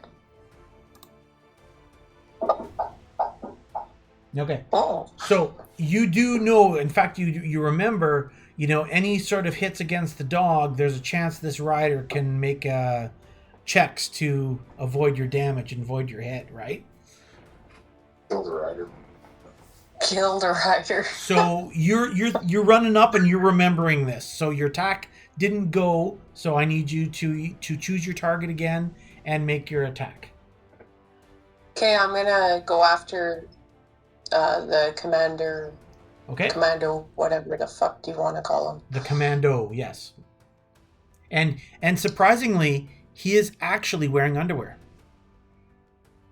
Okay. Oh. So you do know, in fact, you remember, any sort of hits against the dog, there's a chance this rider can make checks to avoid your damage and avoid your hit, right? Kill the rider. Killed a rider. So you're running up and you're remembering this. So your attack didn't go. So I need you to choose your target again and make your attack. Okay, I'm gonna go after the commander. Okay. Commando, whatever the fuck do you want to call him? The commando, yes. And surprisingly, he is actually wearing underwear.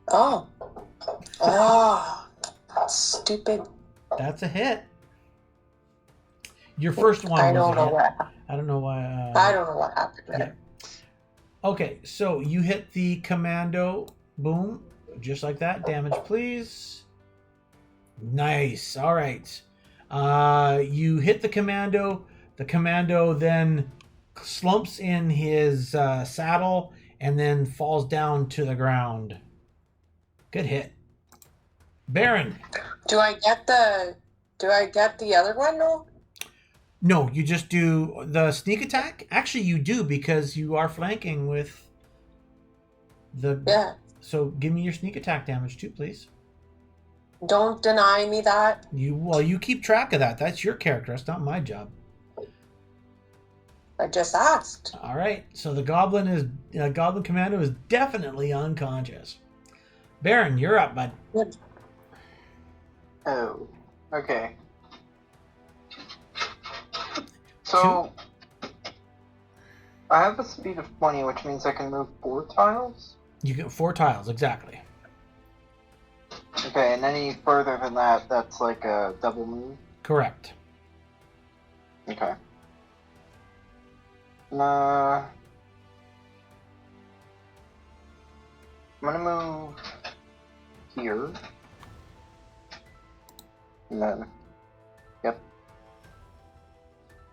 Oh. Oh. Stupid. That's a hit. Your first one. I was don't a know hit. what. I don't know why. I don't know what happened there. Yeah. Okay, so you hit the commando. Boom, just like that. Damage, please. Nice. All right. You hit the commando. The commando then slumps in his saddle and then falls down to the ground. Good hit. Baron. Do I get the other one? No. No, you just do the sneak attack. Actually, you do because you are flanking with the. Yeah. So give me your sneak attack damage too, please. Don't deny me that. You keep track of that. That's your character. That's not my job. I just asked. All right. So the goblin commando is definitely unconscious. Baron, you're up, bud. Oh, okay. So, I have a speed of 20, which means I can move 4 tiles? You get 4 tiles, exactly. Okay, and any further than that, that's like a double move? Correct. Okay. I'm gonna move here. And then, yep.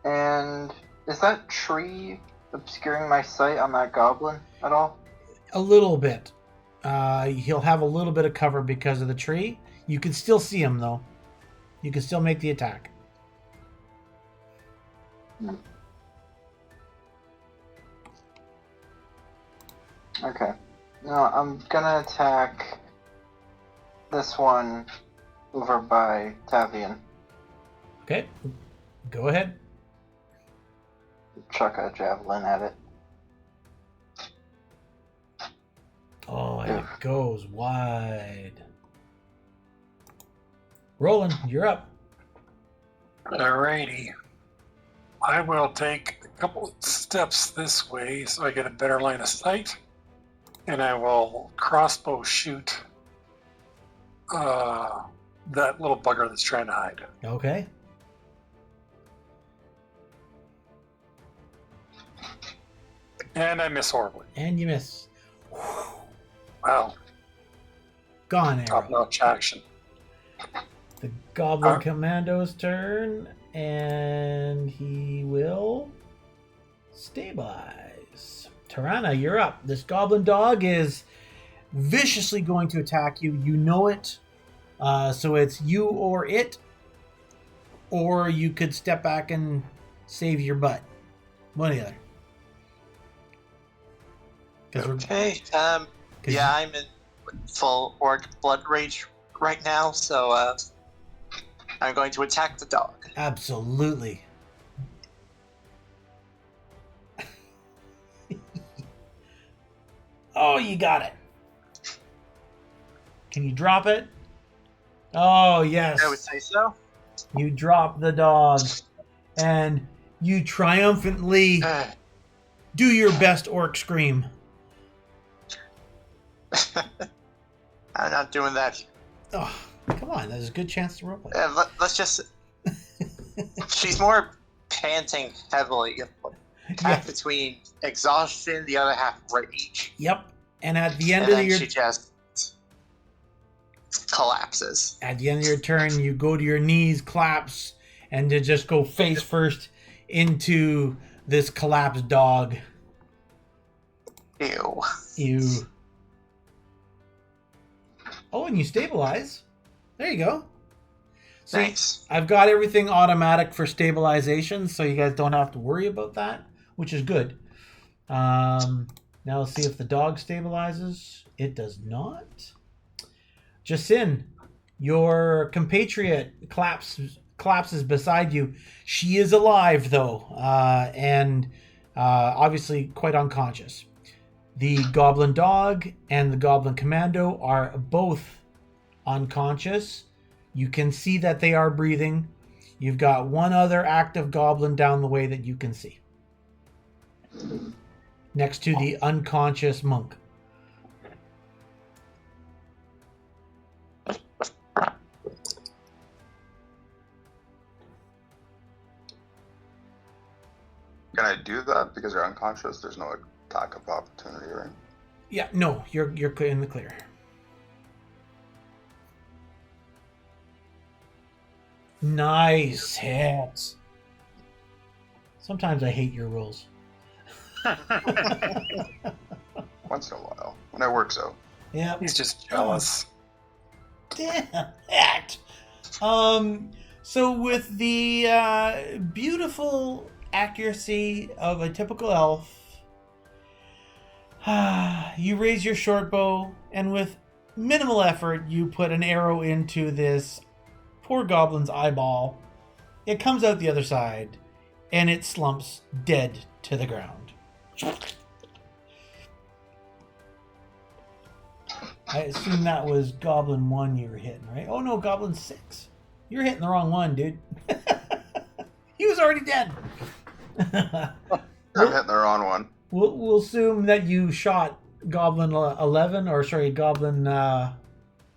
And is that tree obscuring my sight on that goblin at all? A little bit. He'll have a little bit of cover because of the tree. You can still see him, though. You can still make the attack. Okay. No, I'm gonna attack this one over by Tavian. Okay. Go ahead. Chuck a javelin at it. Oh, and it goes wide. Roland, you're up. Alrighty. I will take a couple of steps this way so I get a better line of sight. And I will crossbow shoot that little bugger that's trying to hide. Okay. And I miss horribly. And you miss. Wow. Gone arrow. Top-notch action. The Goblin Commando's turn, and he will stabilize. Tirana, you're up. This Goblin dog is viciously going to attack you. You know it. So it's you or it, or you could step back and save your butt. One or the other. Okay. Yeah, I'm in full orc blood rage right now, so I'm going to attack the dog. Absolutely. Oh, you got it. Can you drop it? Oh, yes. I would say so. You drop the dog, and you triumphantly do your best orc scream. I'm not doing that. Oh, come on. There's a good chance to roleplay. Let's just. She's more panting heavily. Half between exhaustion, the other half rage. Yep. And at the end And of then your she just collapses. at the end of your turn, you go to your knees, collapse, and to just go face first into this collapsed dog. Ew. You. Oh, and you stabilize. There you go. So Nice. I've got everything automatic for stabilization, so you guys don't have to worry about that, which is good. Now let's see if the dog stabilizes. It does not. Jasin, your compatriot collapses beside you. She is alive, though, and obviously quite unconscious. The goblin dog and the goblin commando are both unconscious. You can see that they are breathing. You've got one other active goblin down the way that you can see, next to the unconscious monk. Can I do that because they're unconscious? There's no attack of opportunity, right? Yeah, no, you're in the clear. Nice hits. Sometimes I hate your rules. Once in a while, when it works out. Yeah. He's just jealous. Damn it. So with the beautiful accuracy of a typical elf, you raise your short bow, and with minimal effort, you put an arrow into this poor goblin's eyeball. It comes out the other side, and it slumps dead to the ground. I assume that was Goblin 1 you were hitting, right? Oh no, Goblin 6. You're hitting the wrong one, dude. He was already dead. I'm hitting the wrong one. We'll assume that you shot Goblin 11, or sorry, Goblin, the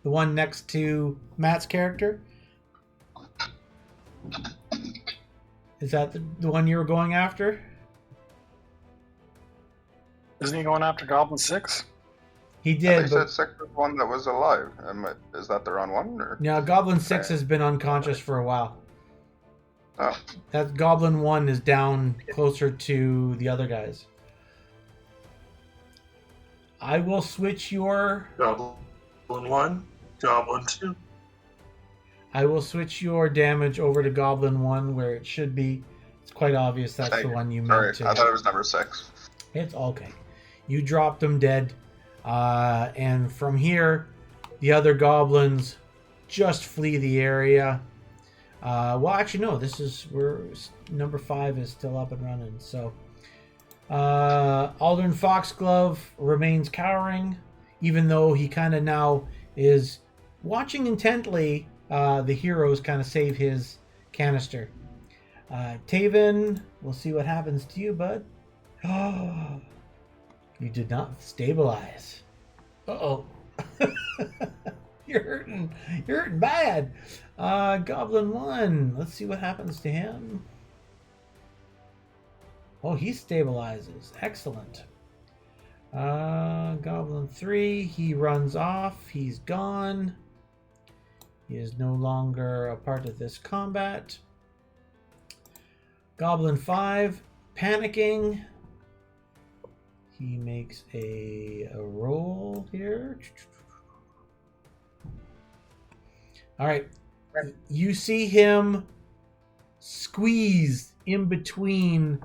one next to Matt's character. Is that the one you were going after? Isn't he going after Goblin 6? He They did, said but six was one that was alive. Is that the wrong one? Or? now Goblin 6 has been unconscious for a while. Oh, That Goblin 1 is down closer to the other guys. I will switch your... Goblin 1, Goblin 2. I will switch your damage over to Goblin 1 where it should be. It's quite obvious that's the one you sorry, meant to. I thought it was number 6. It's okay. You dropped him dead. And from here, the other goblins just flee the area. Well, actually, no. Number 5 is still up and running. So, Aldern Foxglove remains cowering, even though he kind of now is watching intently the heroes kind of save his canister. Taven, we'll see what happens to you, bud. Oh, you did not stabilize. Uh-oh. You're hurting bad. Goblin 1. Let's see what happens to him. Oh, he stabilizes. Excellent. Goblin 3. He runs off. He's gone. He is no longer a part of this combat. Goblin 5. Panicking. He makes a roll here. All right. You see him squeeze in between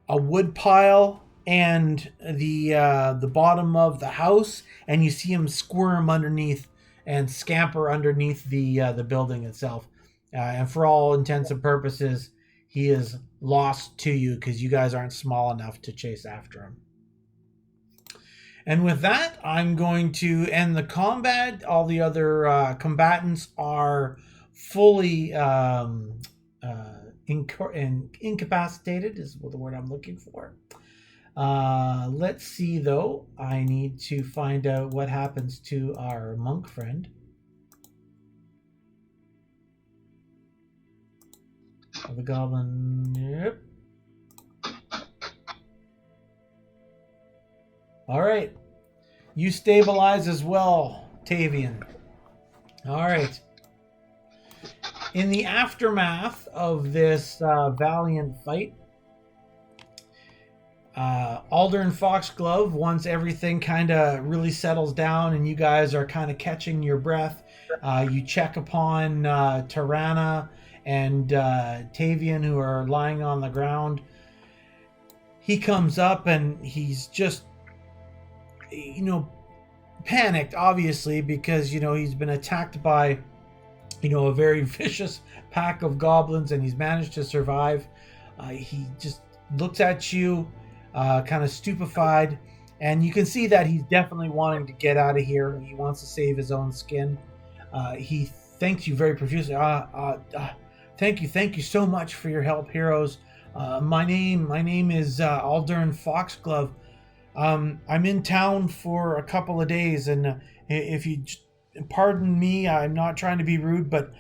a wood pile and the bottom of the house, and you see him squirm underneath and scamper underneath the building itself. And for all intents and purposes, he is lost to you because you guys aren't small enough to chase after him. And with that, I'm going to end the combat. All the other combatants are fully incapacitated, is the word I'm looking for. Let's see, though. I need to find out what happens to our monk friend. of the goblin. Yep. All right. You stabilize as well, Tavian. All right. In the aftermath of this valiant fight, Alder and Foxglove, once everything kind of really settles down and you guys are kind of catching your breath, you check upon Tirana and Tavian, who are lying on the ground. He comes up and he's just, panicked, obviously, because, he's been attacked by, a very vicious pack of goblins and he's managed to survive. He just looks at you, kind of stupefied, and you can see that he's definitely wanting to get out of here. He wants to save his own skin. He thanks you very profusely. Thank you so much for your help, heroes. My name is Aldern Foxglove. I'm in town for a couple of days, and if you pardon me, I'm not trying to be rude, but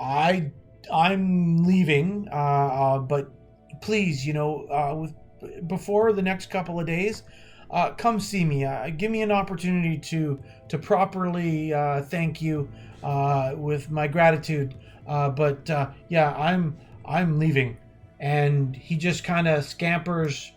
I'm leaving. But please, before the next couple of days, come see me. Give me an opportunity to properly thank you with my gratitude. But I'm leaving, and he just kind of scampers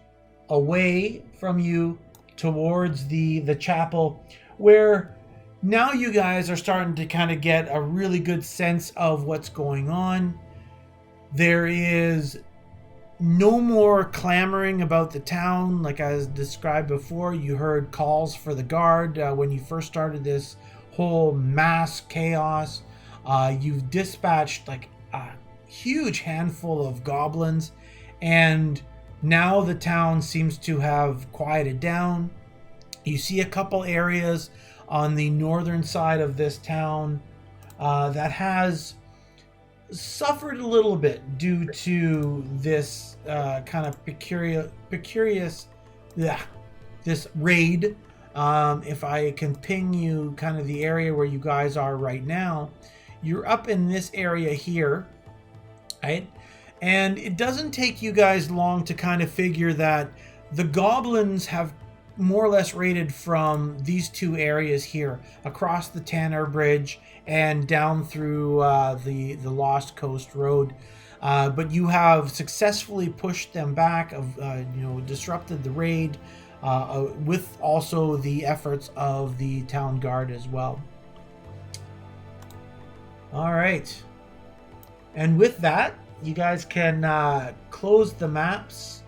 away from you towards the chapel, where now you guys are starting to kind of get a really good sense of what's going on. There is no more clamoring about the town. Like I described before, you heard calls for the guard when you first started this whole mass chaos. You've dispatched like a huge handful of goblins, and now the town seems to have quieted down. You see a couple areas on the northern side of this town that has suffered a little bit due to this kind of this raid. If I can ping you kind of the area where you guys are right now, you're up in this area here, right? And it doesn't take you guys long to kind of figure that the goblins have more or less raided from these two areas here, across the Tanner Bridge and down through the Lost Coast Road. But you have successfully pushed them back, disrupted the raid, with also the efforts of the town guard as well. All right. And with that, you guys can close the maps.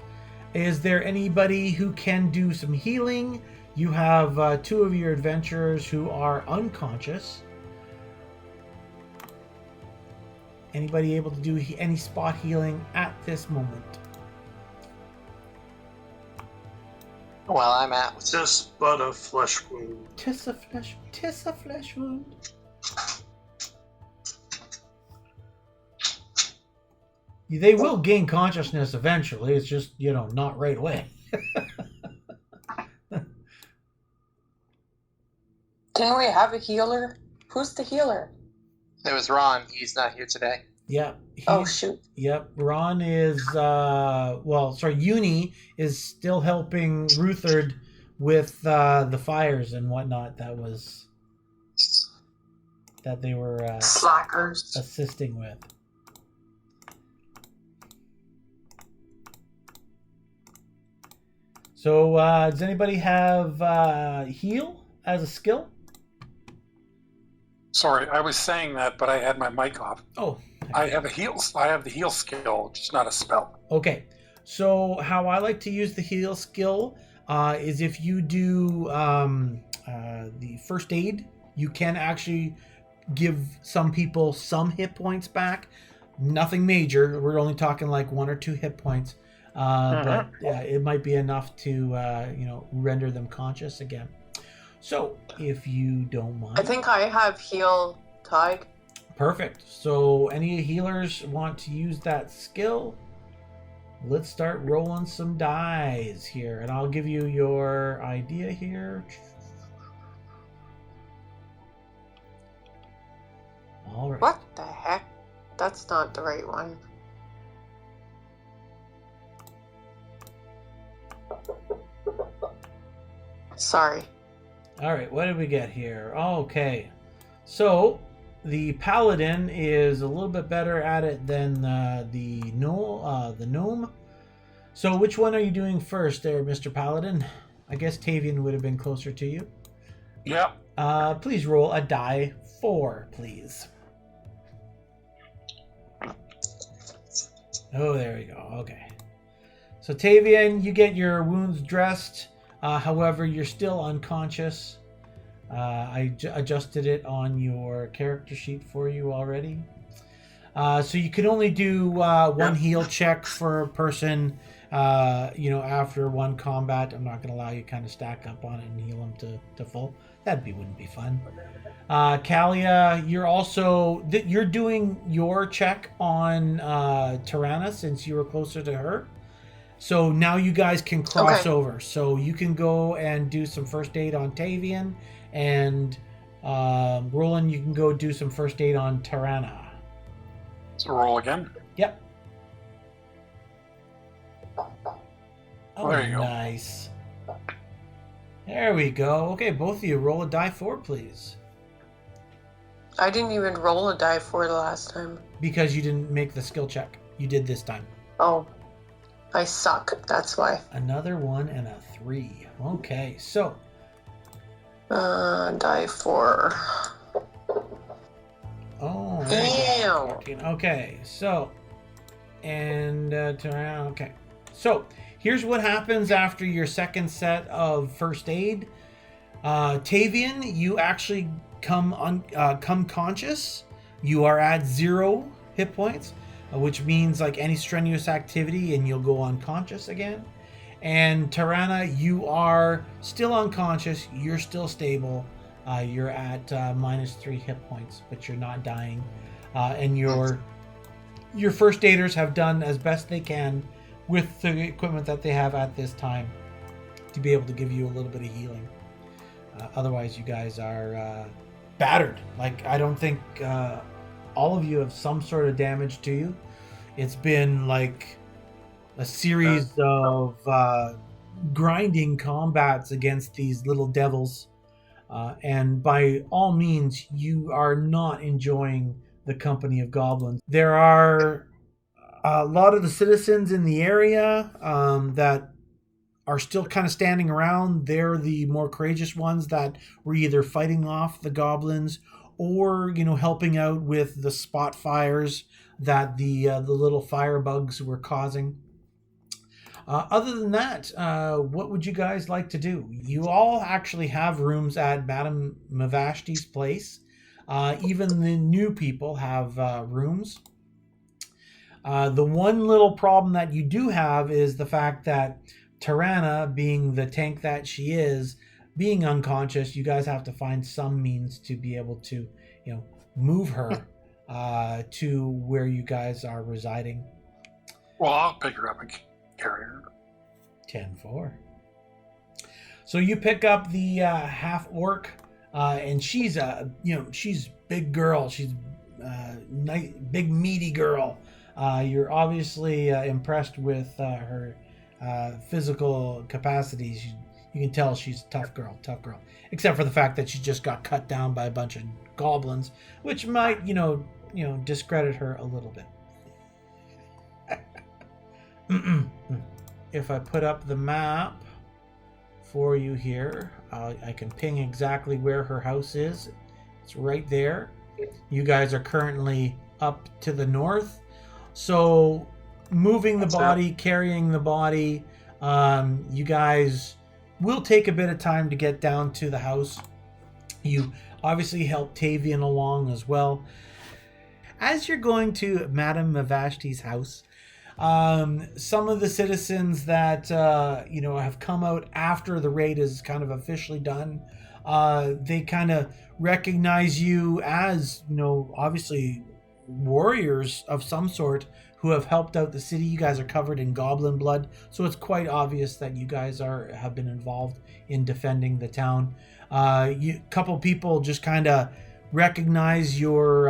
Is there anybody who can do some healing? You have two of your adventurers who are unconscious. Anybody able to do any spot healing at this moment? Well, I'm out. Just but a flesh wound. Tis a flesh wound. They will gain consciousness eventually. It's just, not right away. Didn't we have a healer? Who's the healer? It was Ron. He's not here today. Yeah. Oh, shoot. Yep. Ron is, Uni is still helping Ruthard with the fires and whatnot that they were slackers assisting with. So, does anybody have heal as a skill? Sorry, I was saying that, but I had my mic off. Oh, I have the heal skill, just not a spell. okay. So, how I like to use the heal skill is if you do the first aid, you can actually give some people some hit points back. Nothing major. We're only talking like 1 or 2 hit points. But yeah, it might be enough to render them conscious again. So if you don't mind, I think I have heal tide. Perfect. So any healers want to use that skill? Let's start rolling some dice here, and I'll give you your idea here. All right. What the heck? That's not the right one. Sorry. All right, what did we get here? Okay, so the paladin is a little bit better at it than the gnome. So which one are you doing first there, Mr. Paladin? I guess Tavian would have been closer to you. Yep. Please roll a die 4, please. Oh, there we go. Okay. So Tavian, you get your wounds dressed. However, you're still unconscious. I adjusted it on your character sheet for you already. So you can only do one heal check for a person, after one combat. I'm not going to allow you to kind of stack up on it and heal them to full. Wouldn't be fun. Kalia, you're doing your check on Tirana since you were closer to her. So now you guys can cross over. So you can go and do some first aid on Tavian, and Roland, you can go do some first aid on Tirana. So roll again. Yep. Oh, there you go. Nice. There we go. Okay, both of you roll a die 4, please. I didn't even roll a die 4 the last time. Because you didn't make the skill check. You did this time. Oh. I suck. That's why. Another 1 and a 3. Okay, so. Die 4. Oh. Damn. Okay, so. And, okay. So, here's what happens after your second set of first aid. Tavian, you actually come conscious. You are at 0 hit points, which means like any strenuous activity and you'll go unconscious again. And Tirana, you are still unconscious. You're still stable. You're at -3 hit points, but you're not dying. And your first aiders have done as best they can with the equipment that they have at this time to be able to give you a little bit of healing. Otherwise, you guys are battered. Like, I don't think all of you have some sort of damage to you. It's been like a series of grinding combats against these little devils. And by all means, you are not enjoying the company of goblins. There are a lot of the citizens in the area that are still kind of standing around. They're the more courageous ones that were either fighting off the goblins or, helping out with the spot fires that the little firebugs were causing. Other than that, what would you guys like to do? You all actually have rooms at Madame Mavashti's place. Even the new people have rooms. The one little problem that you do have is the fact that Tirana, being the tank that she is, being unconscious, you guys have to find some means to be able to, move her to where you guys are residing. Well, I'll pick her up and carry her. 10-4. So you pick up the half orc, and she's she's big girl. She's nice, big meaty girl. You're obviously impressed with her physical capacities. You can tell she's a tough girl. Except for the fact that she just got cut down by a bunch of goblins, which might, discredit her a little bit. If I put up the map for you here, I can ping exactly where her house is. It's right there. You guys are currently up to the north. So moving the body, carrying the body, you guys will take a bit of time to get down to the house. You obviously help Tavian along as well. As you're going to Madame Mavashti's house, some of the citizens that have come out after the raid is kind of officially done, they kind of recognize you as, obviously warriors of some sort who have helped out the city. You guys are covered in goblin blood, so it's quite obvious that you guys have been involved in defending the town. Couple people just kind of recognize your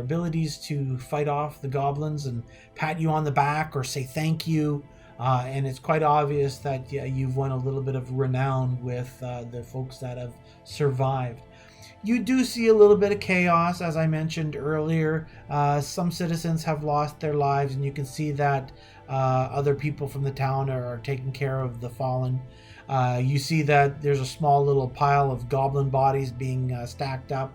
abilities to fight off the goblins and pat you on the back or say thank you. and it's quite obvious that you've won a little bit of renown with the folks that have survived. You do see a little bit of chaos, as I mentioned earlier. Some citizens have lost their lives, and you can see that other people from the town are taking care of the fallen. You see that there's a small little pile of goblin bodies being stacked up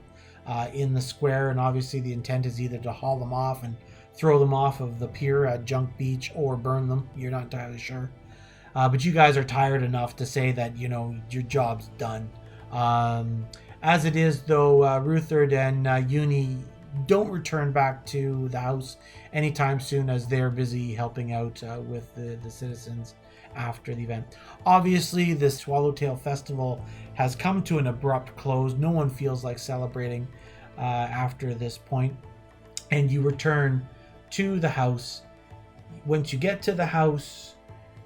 in the square, and obviously the intent is either to haul them off and throw them off of the pier at Junk Beach or burn them. You're not entirely sure. But you guys are tired enough to say that, your job's done. As it is, though, Ruthard and Uni don't return back to the house anytime soon, as they're busy helping out with the citizens after the event. Obviously, the Swallowtail Festival has come to an abrupt close. No one feels like celebrating after this point, and you return to the house. Once you get to the house,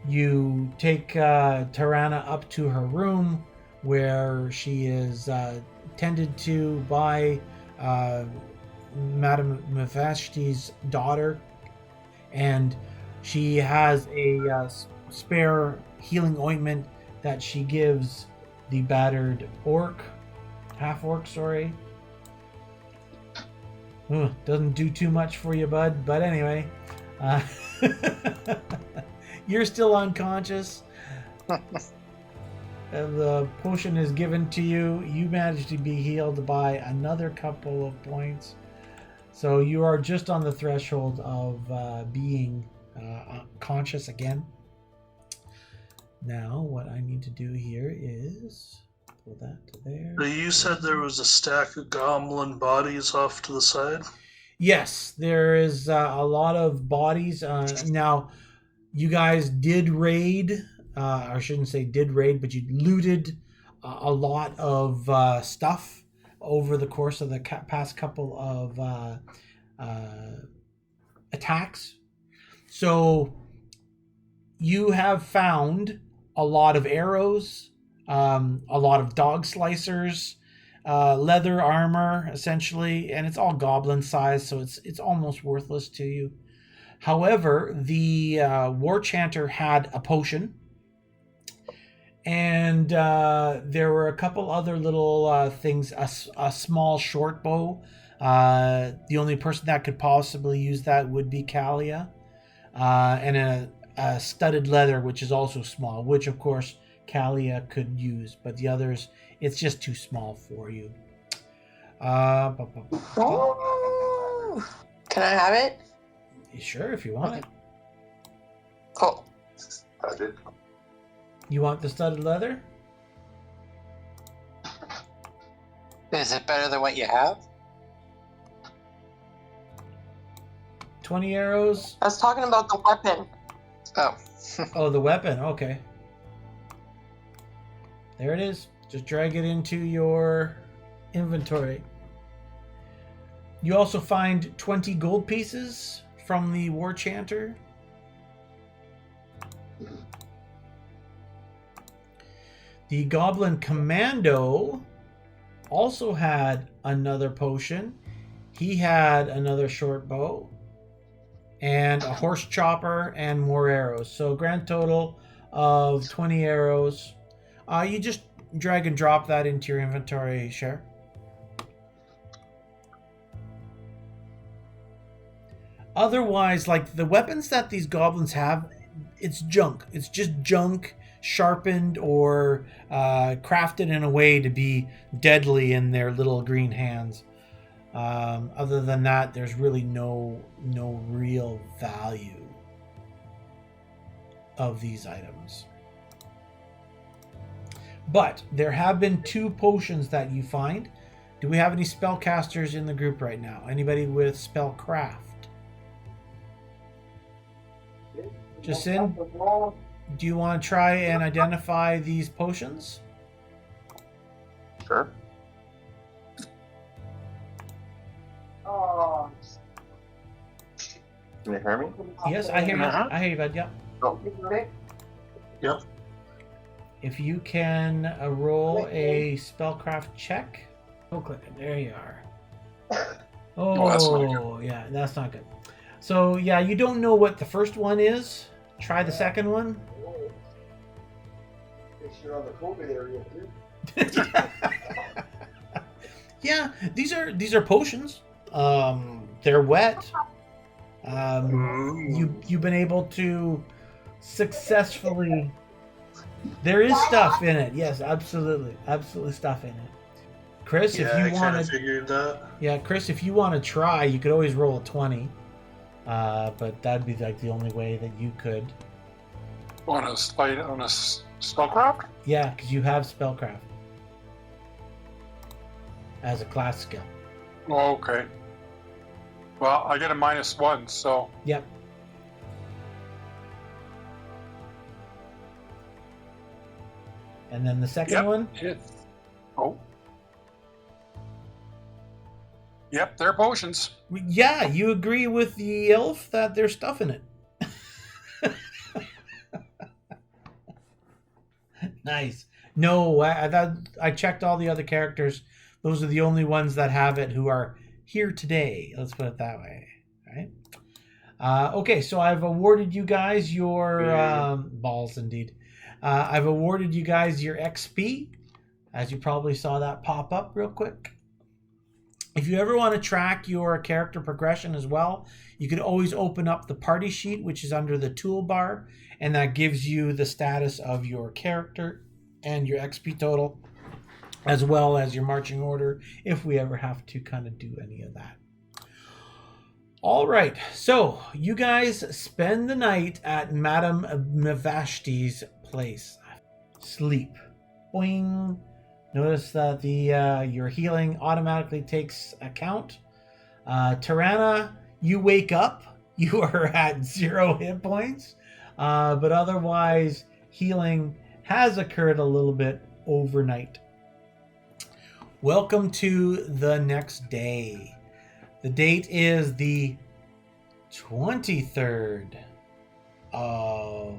you take Tarana up to her room, where she is tended to by Madame Mavashti's daughter, and she has a spare healing ointment that she gives the battered half-orc, sorry. Doesn't do too much for you, bud, but anyway. You're still unconscious. The potion is given to you. You manage to be healed by another couple of points. So you are just on the threshold of being conscious again. Now, what I need to do here is pull that to there. So you said there was a stack of goblin bodies off to the side? Yes, there is a lot of bodies. Now, you guys did raid. I shouldn't say did raid, but you looted a lot of stuff over the course of the past couple of attacks. So you have found a lot of arrows, a lot of dog slicers, leather armor, essentially, and it's all goblin size, so it's almost worthless to you. However, the war chanter had a potion. And there were a couple other little things, a small short bow. The only person that could possibly use that would be Kalia. And a studded leather, which is also small, which of course Kalia could use. But the others, it's just too small for you. Can I have it? Sure, if you want it. Cool. I did. You want the studded leather? Is it better than what you have? 20 arrows. I was talking about the weapon. Oh. Oh, the weapon. Okay. There it is. Just drag it into your inventory. You also find 20 gold pieces from the war chanter. The goblin commando also had another potion. He had another short bow and a horse chopper and more arrows. So grand total of 20 arrows. You just drag and drop that into your inventory, Cher. Otherwise, like the weapons that these goblins have, it's junk. It's just junk, sharpened or crafted in a way to be deadly in their little green hands. Other than that, there's really no real value of these items. But there have been 2 potions that you find. Do we have any spellcasters in the group right now? Anybody with spellcraft? Jacinth, do you want to try and identify these potions? Sure. Oh. Can you hear me? Yes, I hear you. Uh-huh. I hear you, bud. Yep. Oh, Yep. If you can roll a spellcraft check. Go click it. There you are. Oh, that's not Oh, yeah, that's not good. So, yeah, you don't know what the first one is. try the second one. You're on the COVID area too. Yeah, these are potions. They're wet. You've been able to successfully. There is stuff in it. Yes, absolutely stuff in it. Chris, Yeah, if I you kind want of to, figured that. yeah, Chris, if you want to try, you could always roll a 20. But that'd be like the only way that you could. On a spellcraft? Yeah, because you have spellcraft as a class skill. Oh, okay. Well, I get a -1, so Yep. And then the second one. Oh. Yep, they're potions. Yeah, you agree with the elf that there's stuff in it. Nice. No, I checked all the other characters. Those are the only ones that have it who are here today. Let's put it that way. All right. Okay, so I've awarded you guys your balls, indeed. I've awarded you guys your XP, as you probably saw that pop up real quick. If you ever want to track your character progression as well, you could always open up the party sheet, which is under the toolbar, and that gives you the status of your character and your XP total, as well as your marching order, if we ever have to kind of do any of that. All right, so you guys spend the night at Madame Mavashti's place. Sleep. Boing. Notice that your healing automatically takes account. Tirana, you wake up. You are at 0 hit points. But otherwise, healing has occurred a little bit overnight. Welcome to the next day. The date is the 23rd of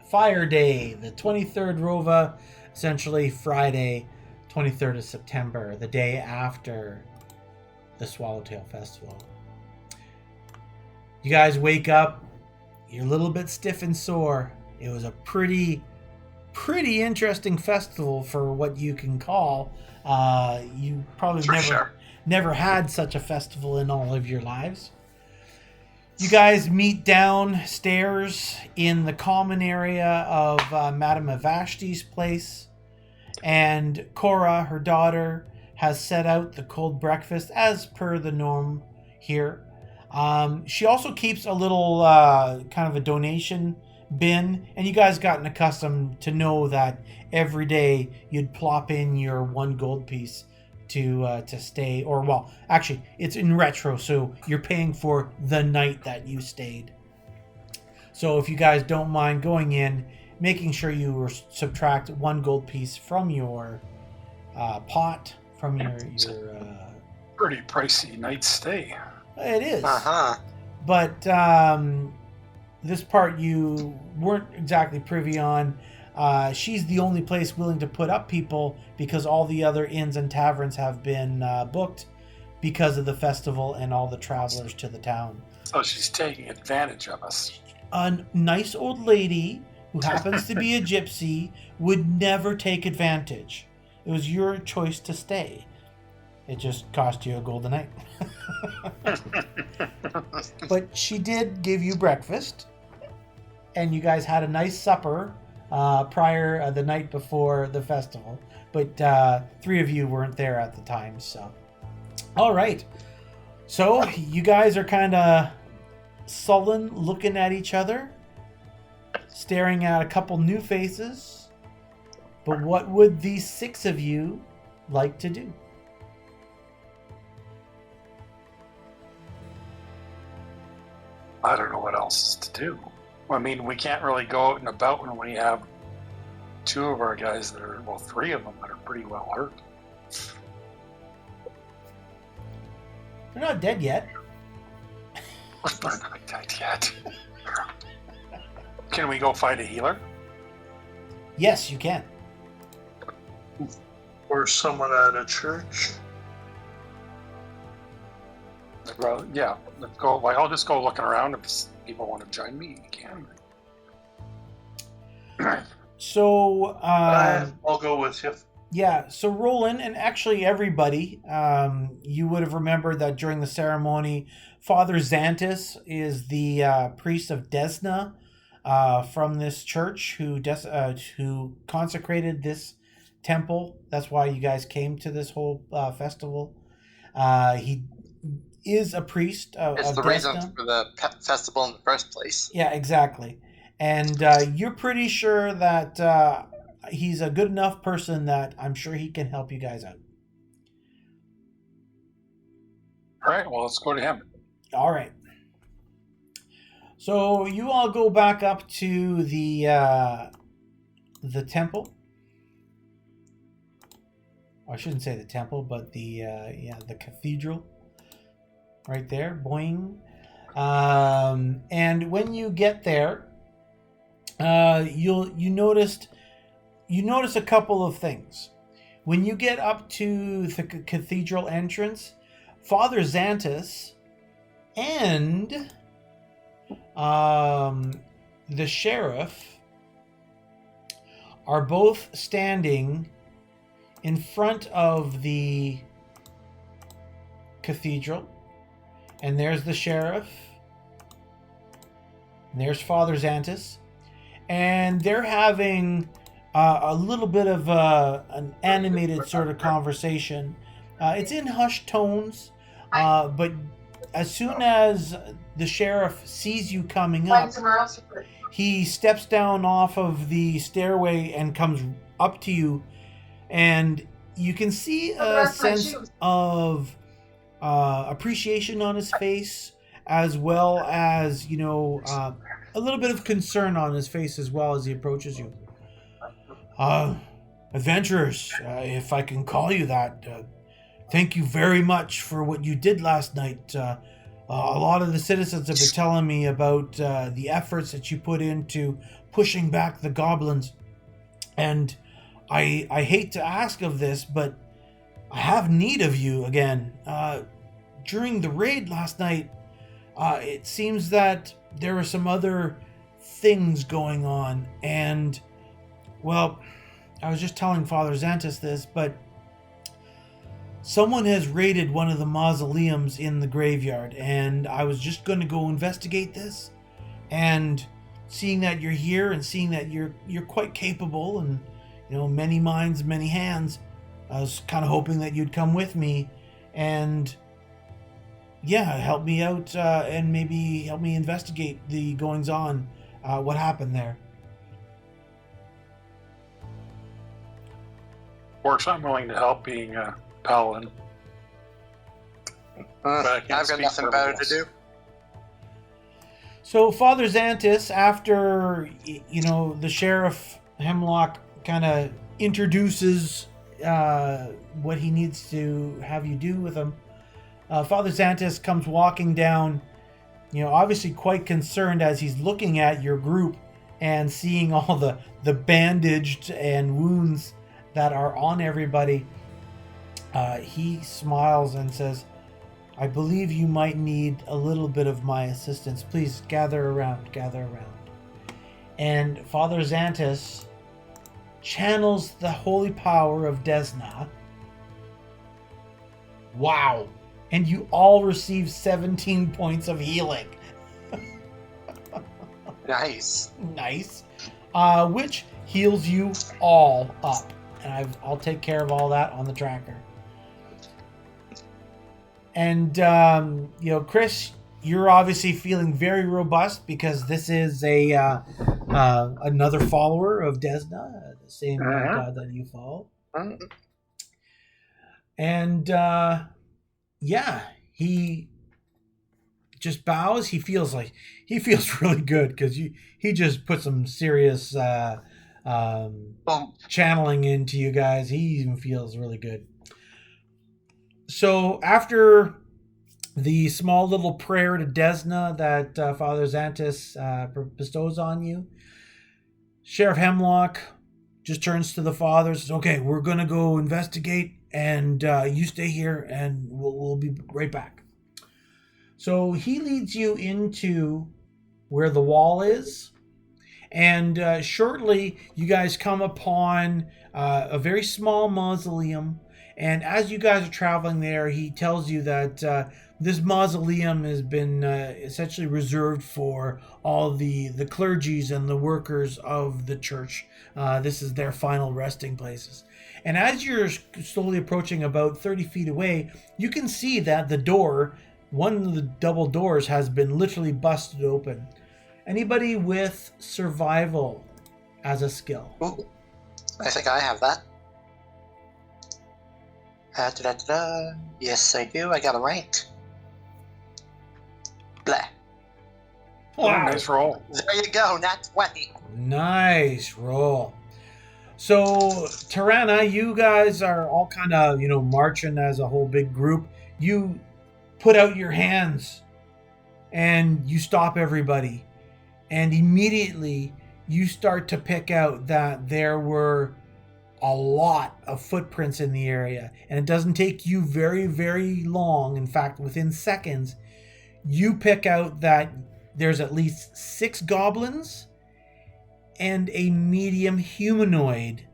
Fire Day, the 23rd Rova, essentially Friday, 23rd of September, the day after the Swallowtail Festival. You guys wake up, you're a little bit stiff and sore. It was a pretty interesting festival for what you can call. You probably never had such a festival in all of your lives. You guys meet downstairs in the common area of Madame Avashti's place, and Cora, her daughter, has set out the cold breakfast as per the norm here. She also keeps a little kind of a donation bin, and you guys gotten accustomed to know that every day you'd plop in your 1 gold piece to stay, or well, actually it's in retro, so you're paying for the night that you stayed. So if you guys don't mind going in, making sure you subtract 1 gold piece from your pot, from your pretty pricey night stay. It is. Uh-huh. But this part you weren't exactly privy on. She's the only place willing to put up people because all the other inns and taverns have been booked because of the festival and all the travelers to the town. So she's taking advantage of us. A nice old lady who happens to be a gypsy would never take advantage. It was your choice to stay. It just cost you a gold a night. But she did give you breakfast, and you guys had a nice supper prior the night before the festival, but 3 of you weren't there at the time. So all right, so you guys are kind of sullen, looking at each other, staring at a couple new faces. But what would these 6 of you like to do? I don't know what else is to do. I mean, we can't really go out and about when we have 2 of our guys that are, well, 3 of them that are pretty well hurt. They're not dead yet. They're not dead yet. Can we go find a healer? Yes, you can. Or someone at a church. Well, yeah, let's go. Like, I'll just go looking around. If people want to join me, you can. So, I'll go with you. yeah, so Roland, and actually everybody, you would have remembered that during the ceremony, Father Xantus is the priest of Desna from this church who consecrated this temple. That's why you guys came to this whole festival. He is a priest It's of the Desna. reason for the festival in the first place. Yeah, exactly. And you're pretty sure that he's a good enough person that I'm sure he can help you guys out. All right, well, let's go to him. All right. So you all go back up to the temple. I shouldn't say the temple, but the cathedral. Right there, boing. And when you get there, you notice a couple of things. When you get up to the cathedral entrance, Father Xantus and the sheriff are both standing in front of the cathedral. And there's the sheriff. And there's Father Xantus. And they're having a little bit of an animated sort of conversation. It's in hushed tones, but as soon as the sheriff sees you coming up, he steps down off of the stairway and comes up to you, and you can see a sense of appreciation on his face, as well as, a little bit of concern on his face as well as he approaches you. Adventurers, if I can call you that, thank you very much for what you did last night. A lot of the citizens have been telling me about the efforts that you put into pushing back the goblins. And I hate to ask of this, but I have need of you again. During the raid last night, it seems that there are some other things going on. And, well, I was just telling Father Xantus this, but someone has raided one of the mausoleums in the graveyard, and I was just going to go investigate this. And seeing that you're here and seeing that you're quite capable and, many minds, many hands, I was kind of hoping that you'd come with me and, help me out and maybe help me investigate the goings-on, what happened there. Of course, I'm willing to help being a paladin. I've got nothing better to do. So Father Xantus, after, the Sheriff Hemlock kind of introduces what he needs to have you do with him, Father Xantus comes walking down, obviously quite concerned as he's looking at your group and seeing all the bandaged and wounds that are on everybody. He smiles and says, I believe you might need a little bit of my assistance. Please gather around. And Father Xantus channels the holy power of Desna. Wow. And you all receive 17 points of healing. Nice. Nice. Which heals you all up. And I'll take care of all that on the tracker. And, Chris, you're obviously feeling very robust because this is another follower of Desna, the same god that you follow. And, he just bows. He feels really good because he just put some serious channeling into you guys. He even feels really good. So after the small little prayer to Desna that Father Xantus bestows on you, Sheriff Hemlock just turns to the father and says, okay, we're going to go investigate, and you stay here, and we'll be right back. So he leads you into where the wall is, and shortly you guys come upon a very small mausoleum. And as you guys are traveling there, he tells you that this mausoleum has been essentially reserved for all the clergies and the workers of the church. This is their final resting places. And as you're slowly approaching about 30 feet away, you can see that the door, one of the double doors, has been literally busted open. Anybody with survival as a skill? Ooh, I think I have that. Yes, I do. I got a rank. Blah. Wow. Nice roll. There you go, nat 20. Nice roll. So, Tirana, you guys are all kind of, marching as a whole big group. You put out your hands and you stop everybody. And immediately you start to pick out that there were a lot of footprints in the area. And it doesn't take you very, very long. In fact, within seconds, you pick out that there's at least 6 goblins and a medium humanoid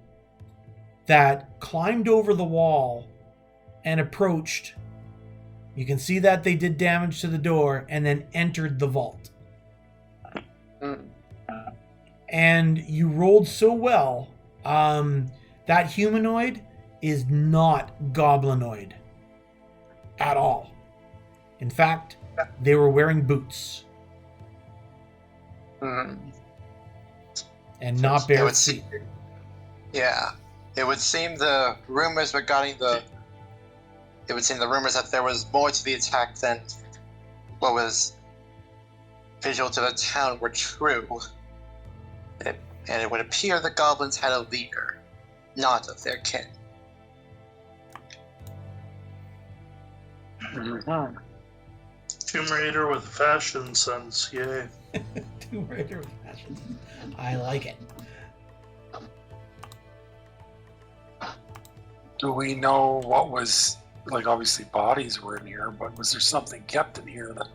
that climbed over the wall and approached. You can see that they did damage to the door and then entered the vault. And you rolled so well. That humanoid is not goblinoid at all. In fact, they were wearing boots. And not bare feet. Yeah. It would seem the rumors regarding the rumors that there was more to the attack than what was visual to the town were true. And it would appear the goblins had a leader, not of their kin. Tomb Raider with fashion sense, yay. Tomb Raider with fashion. I like it. Do we know what was, like, obviously bodies were in here, but was there something kept in here that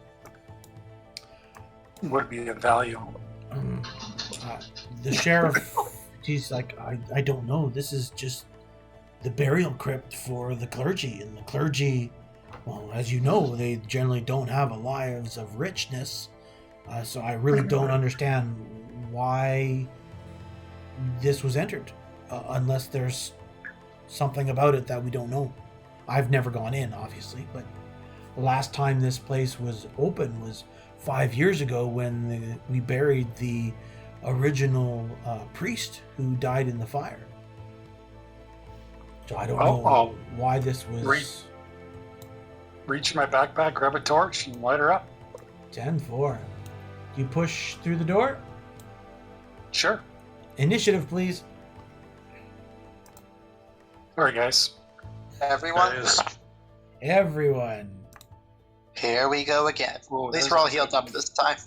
would be of value? The sheriff, he's like, I don't know. This is just the burial crypt for the clergy. And the clergy, well, as you know, they generally don't have lives of richness. So I really don't understand why this was entered, unless there's something about it that we don't know. I've never gone in, obviously, but the last time this place was open was 5 years ago when we buried the original priest who died in the fire. So I don't know why this was... Reach my backpack, grab a torch, and light her up. 10-4. You push through the door? Sure. Initiative, please. All right, guys. Everyone? Everyone. Here we go again. Whoa, At least we're all healed up this time.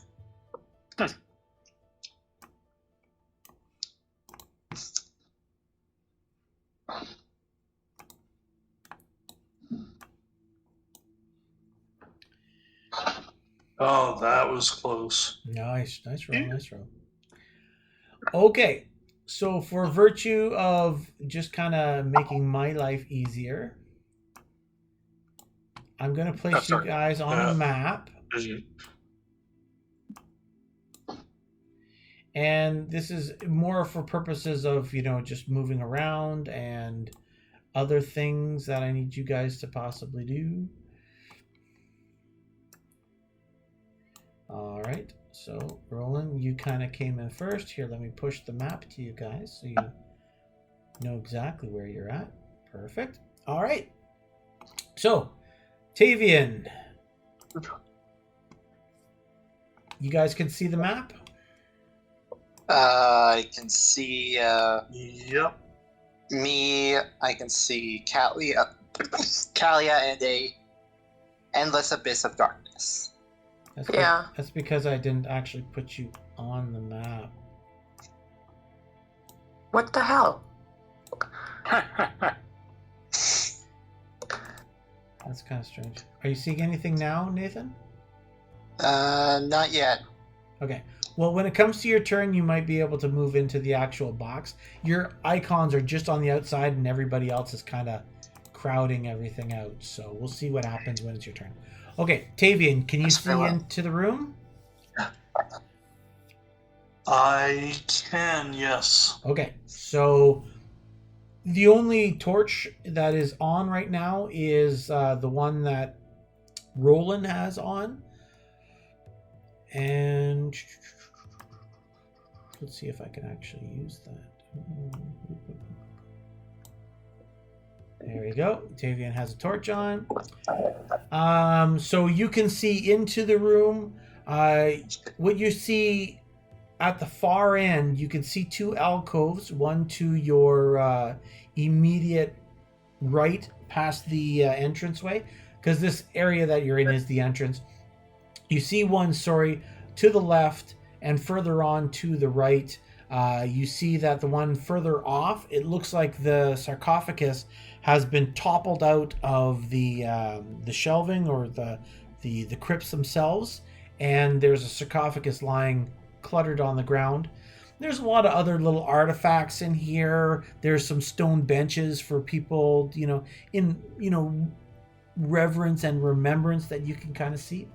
Oh, that was close. Nice roll. Okay, so for virtue of just kind of making my life easier, I'm going to place you guys on a map. And this is more for purposes of, just moving around and other things that I need you guys to possibly do. All right, so Roland, you kind of came in first. Here, let me push the map to you guys so you know exactly where you're at. Perfect. All right. So, Tavian, you guys can see the map? I can see Yep. me. I can see Kalia, and a endless abyss of darkness. That's because I didn't actually put you on the map. What the hell? That's kind of strange. Are you seeing anything now, Nathan? Not yet. Okay. Well, when it comes to your turn, you might be able to move into the actual box. Your icons are just on the outside, and everybody else is kind of crowding everything out. So we'll see what happens when it's your turn. Okay, Tavian, can you That's see very well. into the room? I can, yes. Okay, so the only torch that is on right now is the one that Roland has on. And let's see if I can actually use that. There we go. Tavian has a torch on. So you can see into the room. What you see at the far end, you can see two alcoves, one to your immediate right past the entranceway, because this area that you're in is the entrance. You see one, to the left, and further on to the right, you see that the one further off, it looks like the sarcophagus has been toppled out of the shelving or the crypts themselves, and there's a sarcophagus lying cluttered on the ground. There's a lot of other little artifacts in here. There's some stone benches for people, in reverence and remembrance that you can kind of see.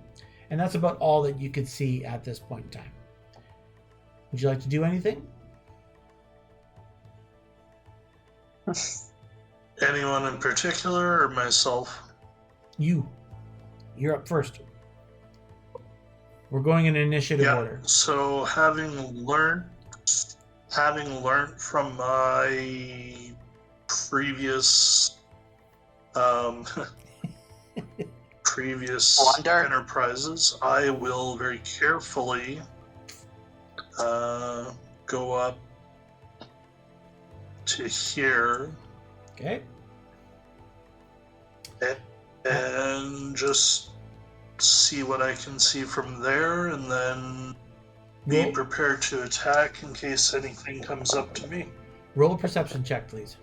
And that's about all that you could see at this point in time. Would you like to do anything? Anyone in particular, or myself? You're up first. We're going in initiative order. So having learned from my previous Wonder. enterprises, I will very carefully go up to here. Okay. And just see what I can see from there, and then be prepared to attack in case anything comes up to me. Roll a perception check, please.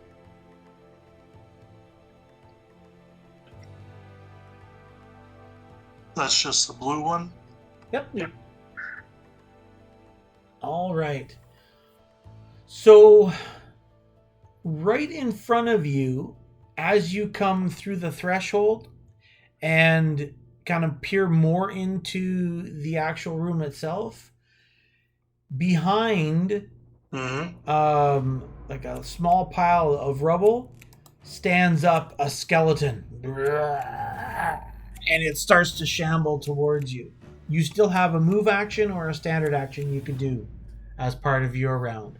That's just the blue one? Yep. All right. So, right in front of you, as you come through the threshold and kind of peer more into the actual room itself, behind like a small pile of rubble stands up a skeleton, and it starts to shamble towards you. You still have a move action or a standard action you could do as part of your round,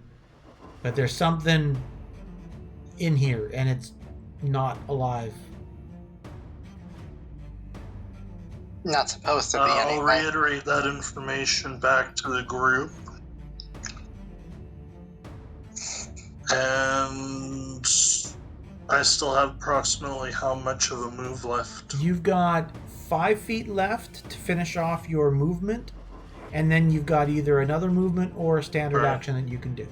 but there's something in here and it's not alive. Not supposed to be I'll anyway. reiterate that information back to the group. And I still have approximately how much of a move left? You've got 5 feet left to finish off your movement, and then you've got either another movement or a standard Right. action that you can do.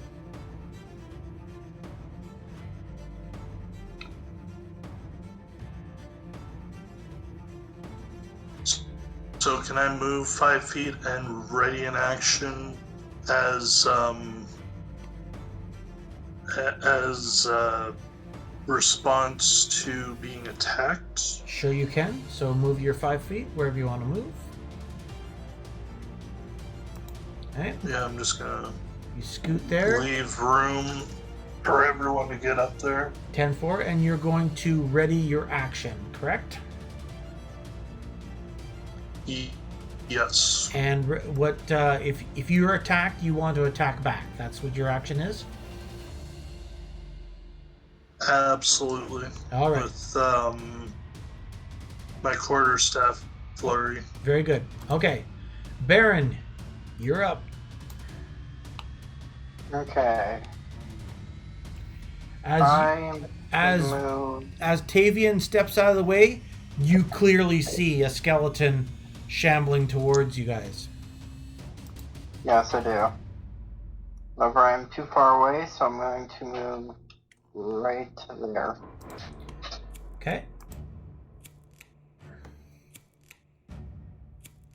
So can I move 5 feet and ready in action as response to being attacked? Sure you can. So move your 5 feet wherever you want to move. Okay. Yeah, I'm just gonna You scoot there. leave room for everyone to get up there. 10-4, and you're going to ready your action, correct? Yes. And what if you're attacked, you want to attack back? That's what your action is. Absolutely. All right. With my quarterstaff flurry. Very good. Okay, Baron, you're up. Okay. As I'm as move. as Tavian steps out of the way, you clearly see a skeleton shambling towards you guys. Yes, I do. However, I'm too far away, so I'm going to move right there. Okay.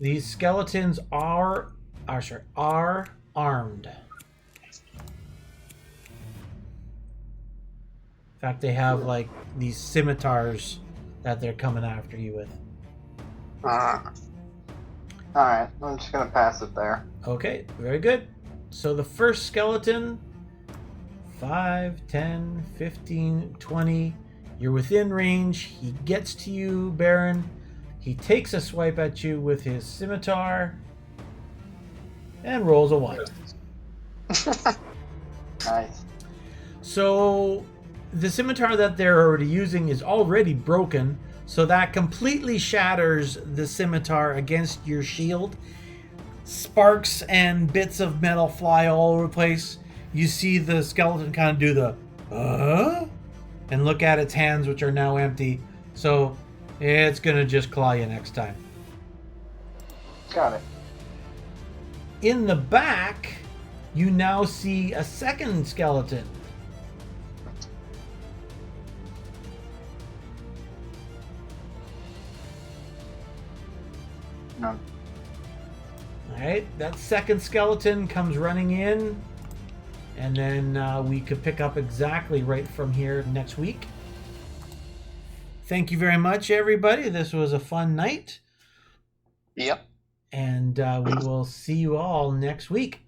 These skeletons are armed. In fact, they have like these scimitars that they're coming after you with. Alright, I'm just gonna pass it there. Okay, very good. So the first skeleton, 5, 10, 15, 20. You're within range. He gets to you, Baron. He takes a swipe at you with his scimitar and rolls a 1. Nice. So the scimitar that they're already using is already broken, so that completely shatters the scimitar against your shield. Sparks and bits of metal fly all over the place. You see the skeleton kind of do the and look at its hands, which are now empty. So it's gonna just claw you next time. Got it. In the back, you now see a second skeleton. No. Alright, that second skeleton comes running in, and then we could pick up exactly right from here next week. Thank you very much, everybody. This was a fun night, Yep. and we will see you all next week.